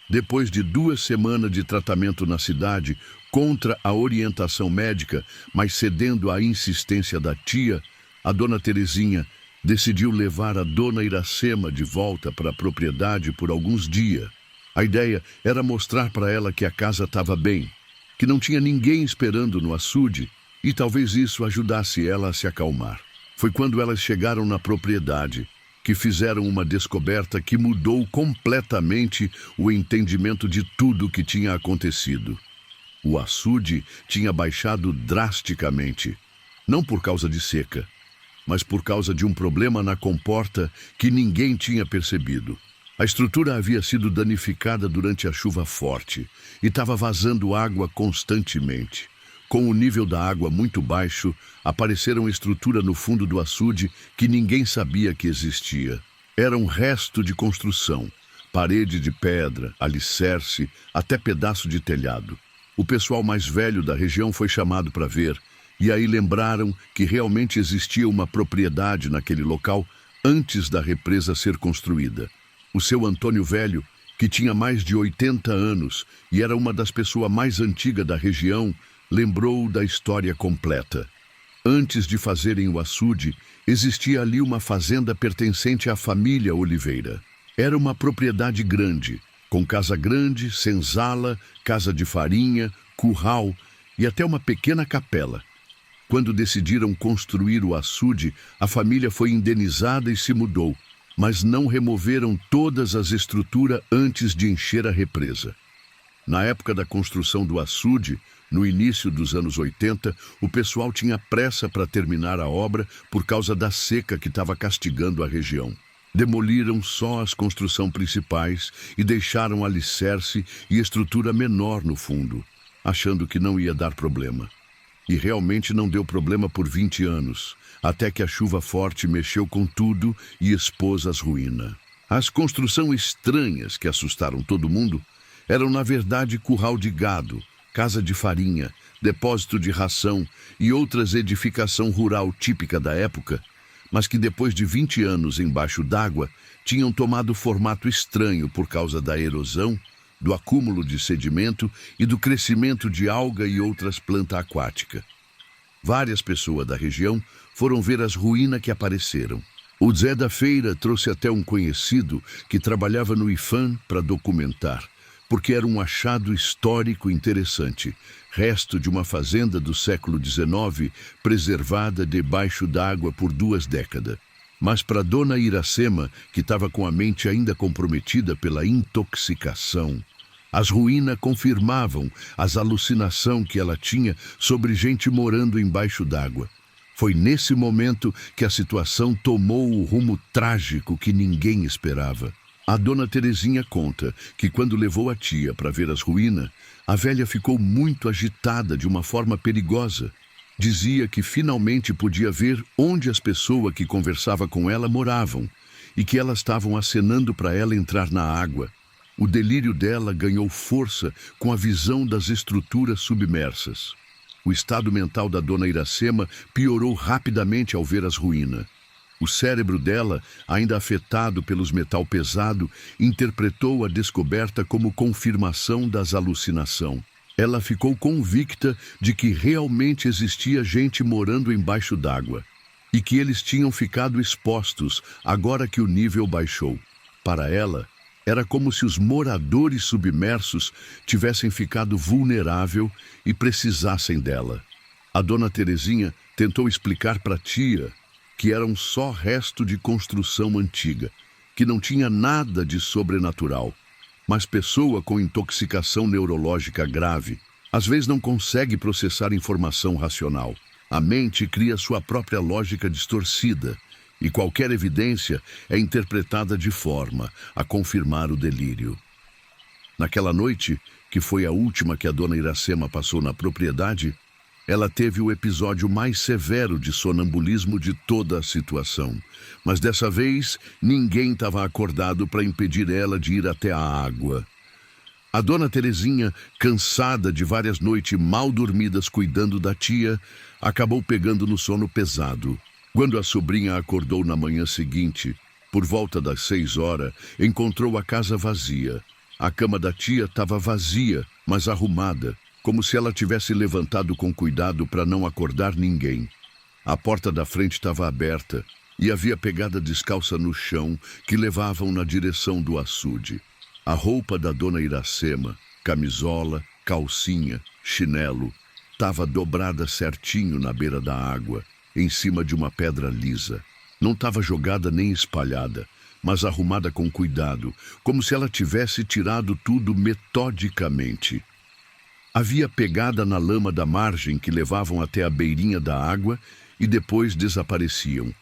Depois de 2 semanas de tratamento na cidade, contra a orientação médica, mas cedendo à insistência da tia, a dona Terezinha decidiu levar a dona Iracema de volta para a propriedade por alguns dias. A ideia era mostrar para ela que a casa estava bem, que não tinha ninguém esperando no açude e talvez isso ajudasse ela a se acalmar. Foi quando elas chegaram na propriedade que fizeram uma descoberta que mudou completamente o entendimento de tudo o que tinha acontecido. O açude tinha baixado drasticamente, não por causa de seca, mas por causa de um problema na comporta que ninguém tinha percebido. A estrutura havia sido danificada durante a chuva forte e estava vazando água constantemente. Com o nível da água muito baixo, apareceram estrutura no fundo do açude que ninguém sabia que existia. Era um resto de construção, parede de pedra, alicerce, até pedaço de telhado. O pessoal mais velho da região foi chamado para ver, e aí lembraram que realmente existia uma propriedade naquele local antes da represa ser construída. O seu Antônio Velho, que tinha mais de 80 anos e era uma das pessoas mais antigas da região, lembrou da história completa. Antes de fazerem o açude, existia ali uma fazenda pertencente à família Oliveira. Era uma propriedade grande, com casa grande, senzala, casa de farinha, curral e até uma pequena capela. Quando decidiram construir o açude, a família foi indenizada e se mudou, mas não removeram todas as estruturas antes de encher a represa. Na época da construção do açude, no início dos anos 80, o pessoal tinha pressa para terminar a obra por causa da seca que estava castigando a região. Demoliram só as construções principais e deixaram alicerce e estrutura menor no fundo, achando que não ia dar problema. E realmente não deu problema por 20 anos, até que a chuva forte mexeu com tudo e expôs as ruínas. As construções estranhas que assustaram todo mundo eram na verdade curral de gado, casa de farinha, depósito de ração e outras edificação rural típica da época, mas que depois de 20 anos embaixo d'água tinham tomado formato estranho por causa da erosão, do acúmulo de sedimento e do crescimento de alga e outras plantas aquáticas. Várias pessoas da região foram ver as ruínas que apareceram. O Zé da Feira trouxe até um conhecido que trabalhava no IFAM para documentar, porque era um achado histórico interessante, resto de uma fazenda do século XIX preservada debaixo d'água por 2 décadas. Mas para Dona Iracema, que estava com a mente ainda comprometida pela intoxicação, as ruínas confirmavam as alucinações que ela tinha sobre gente morando embaixo d'água. Foi nesse momento que a situação tomou o rumo trágico que ninguém esperava. A dona Terezinha conta que quando levou a tia para ver as ruínas, a velha ficou muito agitada de uma forma perigosa. Dizia que finalmente podia ver onde as pessoas que conversava com ela moravam e que elas estavam acenando para ela entrar na água. O delírio dela ganhou força com a visão das estruturas submersas. O estado mental da dona Iracema piorou rapidamente ao ver as ruínas. O cérebro dela, ainda afetado pelos metal pesado, interpretou a descoberta como confirmação das alucinações. Ela ficou convicta de que realmente existia gente morando embaixo d'água. e que eles tinham ficado expostos agora que o nível baixou. Para ela, era como se os moradores submersos tivessem ficado vulnerável e precisassem dela. A dona Terezinha tentou explicar para a tia que era um só resto de construção antiga, que não tinha nada de sobrenatural. Mas pessoa com intoxicação neurológica grave, às vezes não consegue processar informação racional. A mente cria sua própria lógica distorcida, e qualquer evidência é interpretada de forma a confirmar o delírio. Naquela noite, que foi a última que a dona Iracema passou na propriedade, ela teve o episódio mais severo de sonambulismo de toda a situação. Mas dessa vez, ninguém estava acordado para impedir ela de ir até a água. A dona Terezinha, cansada de várias noites mal dormidas cuidando da tia, acabou pegando no sono pesado. Quando a sobrinha acordou na manhã seguinte, por volta das 6 horas, encontrou a casa vazia. A cama da tia estava vazia, mas arrumada, como se ela tivesse levantado com cuidado para não acordar ninguém. A porta da frente estava aberta e havia pegada descalça no chão que levavam na direção do açude. A roupa da dona Iracema, camisola, calcinha, chinelo, estava dobrada certinho na beira da água, em cima de uma pedra lisa. Não estava jogada nem espalhada, mas arrumada com cuidado, como se ela tivesse tirado tudo metodicamente. Havia pegada na lama da margem que levavam até a beirinha da água e depois desapareciam.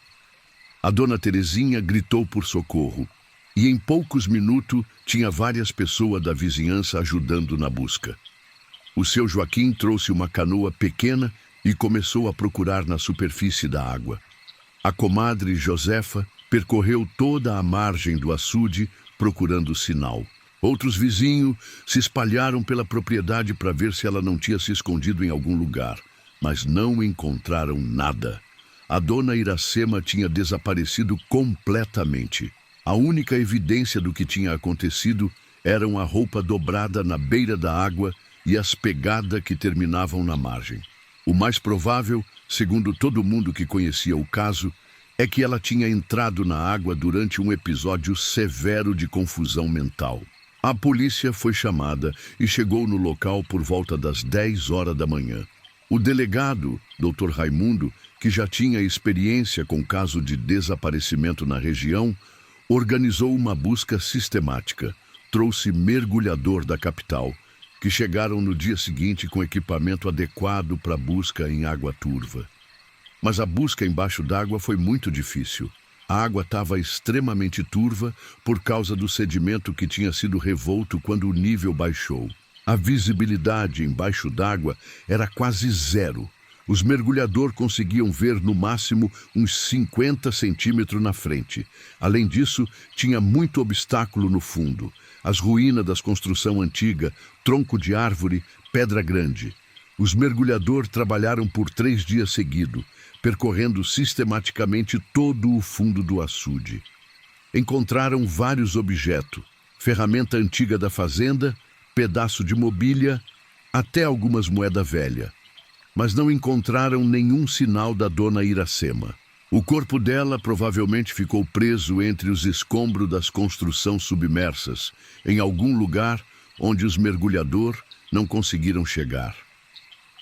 A dona Terezinha gritou por socorro, e em poucos minutos tinha várias pessoas da vizinhança ajudando na busca. O seu Joaquim trouxe uma canoa pequena e começou a procurar na superfície da água. A comadre Josefa percorreu toda a margem do açude procurando sinal. Outros vizinhos se espalharam pela propriedade para ver se ela não tinha se escondido em algum lugar, mas não encontraram nada. A dona Iracema tinha desaparecido completamente. A única evidência do que tinha acontecido eram a roupa dobrada na beira da água e as pegadas que terminavam na margem. O mais provável, segundo todo mundo que conhecia o caso, é que ela tinha entrado na água durante um episódio severo de confusão mental. A polícia foi chamada e chegou no local por volta das 10 horas da manhã. O delegado, Dr. Raimundo, que já tinha experiência com caso de desaparecimento na região, organizou uma busca sistemática. Trouxe mergulhador da capital, que chegaram no dia seguinte com equipamento adequado para busca em água turva. Mas a busca embaixo d'água foi muito difícil. A água estava extremamente turva por causa do sedimento que tinha sido revolto quando o nível baixou. A visibilidade embaixo d'água era quase zero. Os mergulhadores conseguiam ver no máximo uns 50 centímetros na frente. Além disso, tinha muito obstáculo no fundo. As ruínas das construções antigas, tronco de árvore, pedra grande. Os mergulhadores trabalharam por 3 dias seguidos, percorrendo sistematicamente todo o fundo do açude. Encontraram vários objetos, ferramenta antiga da fazenda, pedaço de mobília, até algumas moedas velhas. Mas não encontraram nenhum sinal da dona Iracema. O corpo dela provavelmente ficou preso entre os escombros das construções submersas, em algum lugar onde os mergulhadores não conseguiram chegar.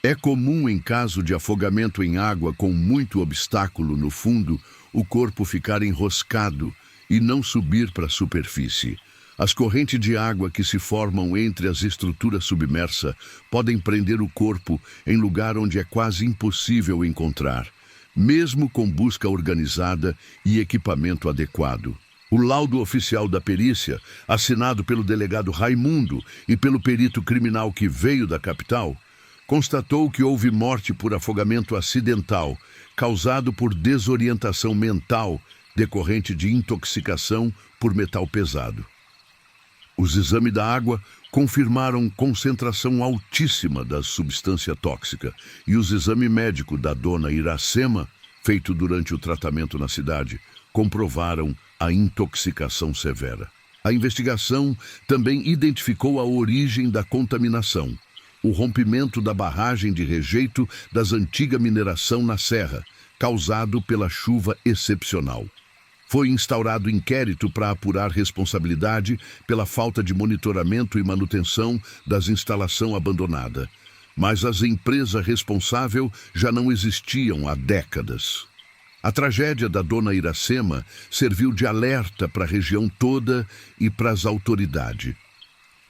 É comum, em caso de afogamento em água com muito obstáculo no fundo, o corpo ficar enroscado e não subir para a superfície. As correntes de água que se formam entre as estruturas submersas podem prender o corpo em lugar onde é quase impossível encontrar, mesmo com busca organizada e equipamento adequado. O laudo oficial da perícia, assinado pelo delegado Raimundo e pelo perito criminal que veio da capital, constatou que houve morte por afogamento acidental, causado por desorientação mental decorrente de intoxicação por metal pesado. Os exames da água confirmaram concentração altíssima da substância tóxica e os exames médicos da dona Iracema, feito durante o tratamento na cidade, comprovaram a intoxicação severa. A investigação também identificou a origem da contaminação, o rompimento da barragem de rejeito das antigas mineração na serra, causado pela chuva excepcional. Foi instaurado inquérito para apurar responsabilidade pela falta de monitoramento e manutenção das instalações abandonadas. Mas as empresas responsáveis já não existiam há décadas. A tragédia da Dona Iracema serviu de alerta para a região toda e para as autoridades.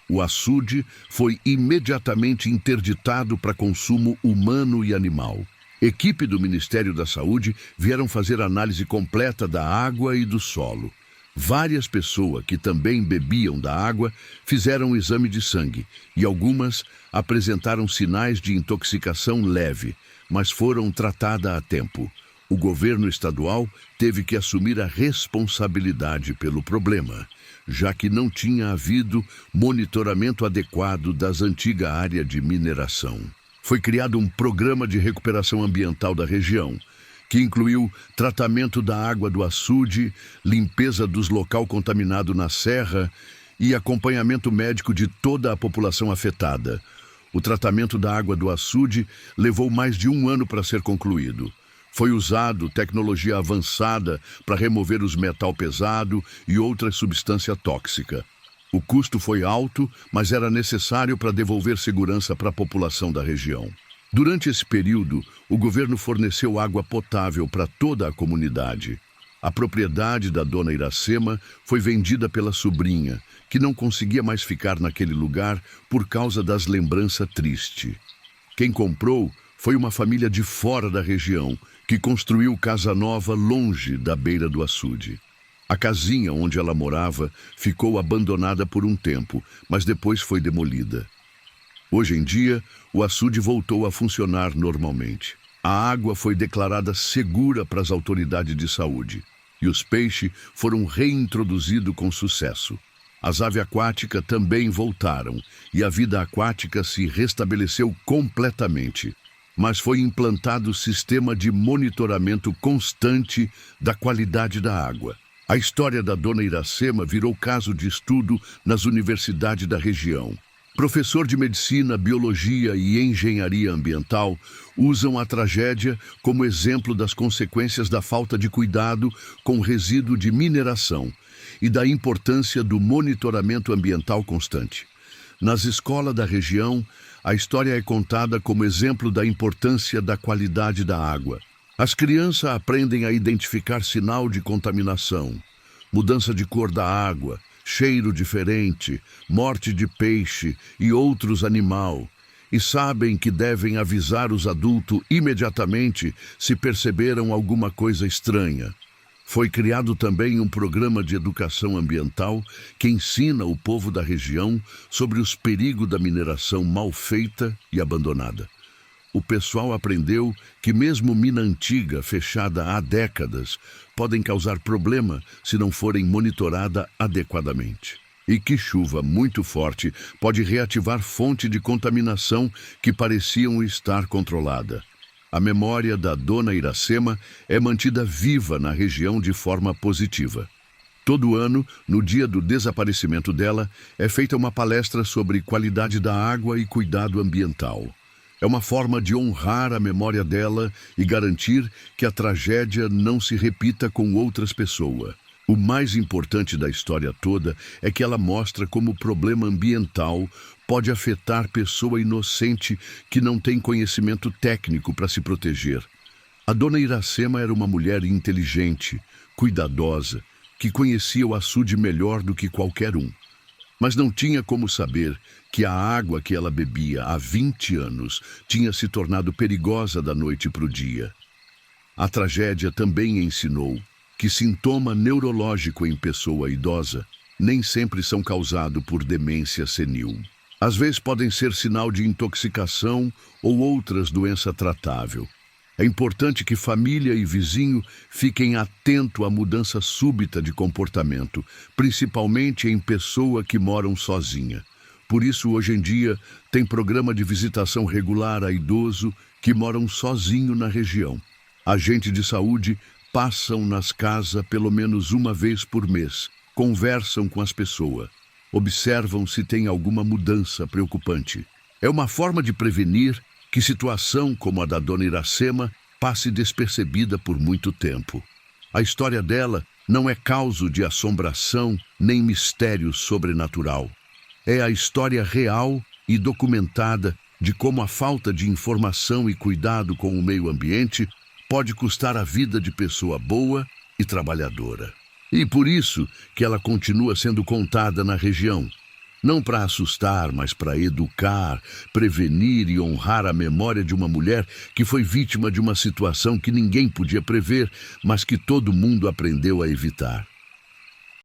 O açude foi imediatamente interditado para consumo humano e animal. Equipe do Ministério da Saúde vieram fazer análise completa da água e do solo. Várias pessoas que também bebiam da água fizeram exame de sangue e algumas apresentaram sinais de intoxicação leve, mas foram tratadas a tempo. O governo estadual teve que assumir a responsabilidade pelo problema, já que não tinha havido monitoramento adequado das antigas áreas de mineração. Foi criado um programa de recuperação ambiental da região, que incluiu tratamento da água do açude, limpeza dos locais contaminados na serra e acompanhamento médico de toda a população afetada. O tratamento da água do açude levou mais de 1 ano para ser concluído. Foi usado tecnologia avançada para remover os metal pesado e outras substâncias tóxicas. O custo foi alto, mas era necessário para devolver segurança para a população da região. Durante esse período, o governo forneceu água potável para toda a comunidade. A propriedade da Dona Iracema foi vendida pela sobrinha, que não conseguia mais ficar naquele lugar por causa das lembranças tristes. Quem comprou foi uma família de fora da região, que construiu casa nova longe da beira do açude. A casinha onde ela morava ficou abandonada por um tempo, mas depois foi demolida. Hoje em dia, o açude voltou a funcionar normalmente. A água foi declarada segura para as autoridades de saúde e os peixes foram reintroduzidos com sucesso. As aves aquáticas também voltaram e a vida aquática se restabeleceu completamente. Mas foi implantado o sistema de monitoramento constante da qualidade da água. A história da Dona Iracema virou caso de estudo nas universidades da região. Professor de Medicina, Biologia e Engenharia Ambiental usam a tragédia como exemplo das consequências da falta de cuidado com resíduo de mineração e da importância do monitoramento ambiental constante. Nas escolas da região, a história é contada como exemplo da importância da qualidade da água. As crianças aprendem a identificar sinal de contaminação, mudança de cor da água, cheiro diferente, morte de peixe e outros animais, e sabem que devem avisar os adultos imediatamente se perceberam alguma coisa estranha. Foi criado também um programa de educação ambiental que ensina o povo da região sobre os perigos da mineração mal feita e abandonada. O pessoal aprendeu que mesmo mina antiga, fechada há décadas, podem causar problema se não forem monitoradas adequadamente. E que chuva muito forte pode reativar fonte de contaminação que pareciam estar controlada. A memória da Dona Iracema é mantida viva na região de forma positiva. Todo ano, no dia do desaparecimento dela, é feita uma palestra sobre qualidade da água e cuidado ambiental. É uma forma de honrar a memória dela e garantir que a tragédia não se repita com outras pessoas. O mais importante da história toda é que ela mostra como o problema ambiental pode afetar pessoa inocente que não tem conhecimento técnico para se proteger. A Dona Iracema era uma mulher inteligente, cuidadosa, que conhecia o açude melhor do que qualquer um. Mas não tinha como saber que a água que ela bebia há 20 anos tinha se tornado perigosa da noite para o dia. A tragédia também ensinou que sintoma neurológico em pessoa idosa nem sempre são causados por demência senil. Às vezes podem ser sinal de intoxicação ou outras doenças tratáveis. É importante que família e vizinho fiquem atentos à mudança súbita de comportamento, principalmente em pessoas que moram sozinha. Por isso, hoje em dia, tem programa de visitação regular a idoso que moram sozinho na região. Agentes de saúde passam nas casas pelo menos uma vez por mês, conversam com as pessoas, observam se tem alguma mudança preocupante. É uma forma de prevenir que situação como a da Dona Iracema passe despercebida por muito tempo. A história dela não é causa de assombração nem mistério sobrenatural. É a história real e documentada de como a falta de informação e cuidado com o meio ambiente pode custar a vida de pessoa boa e trabalhadora. E por isso que ela continua sendo contada na região. Não para assustar, mas para educar, prevenir e honrar a memória de uma mulher que foi vítima de uma situação que ninguém podia prever, mas que todo mundo aprendeu a evitar.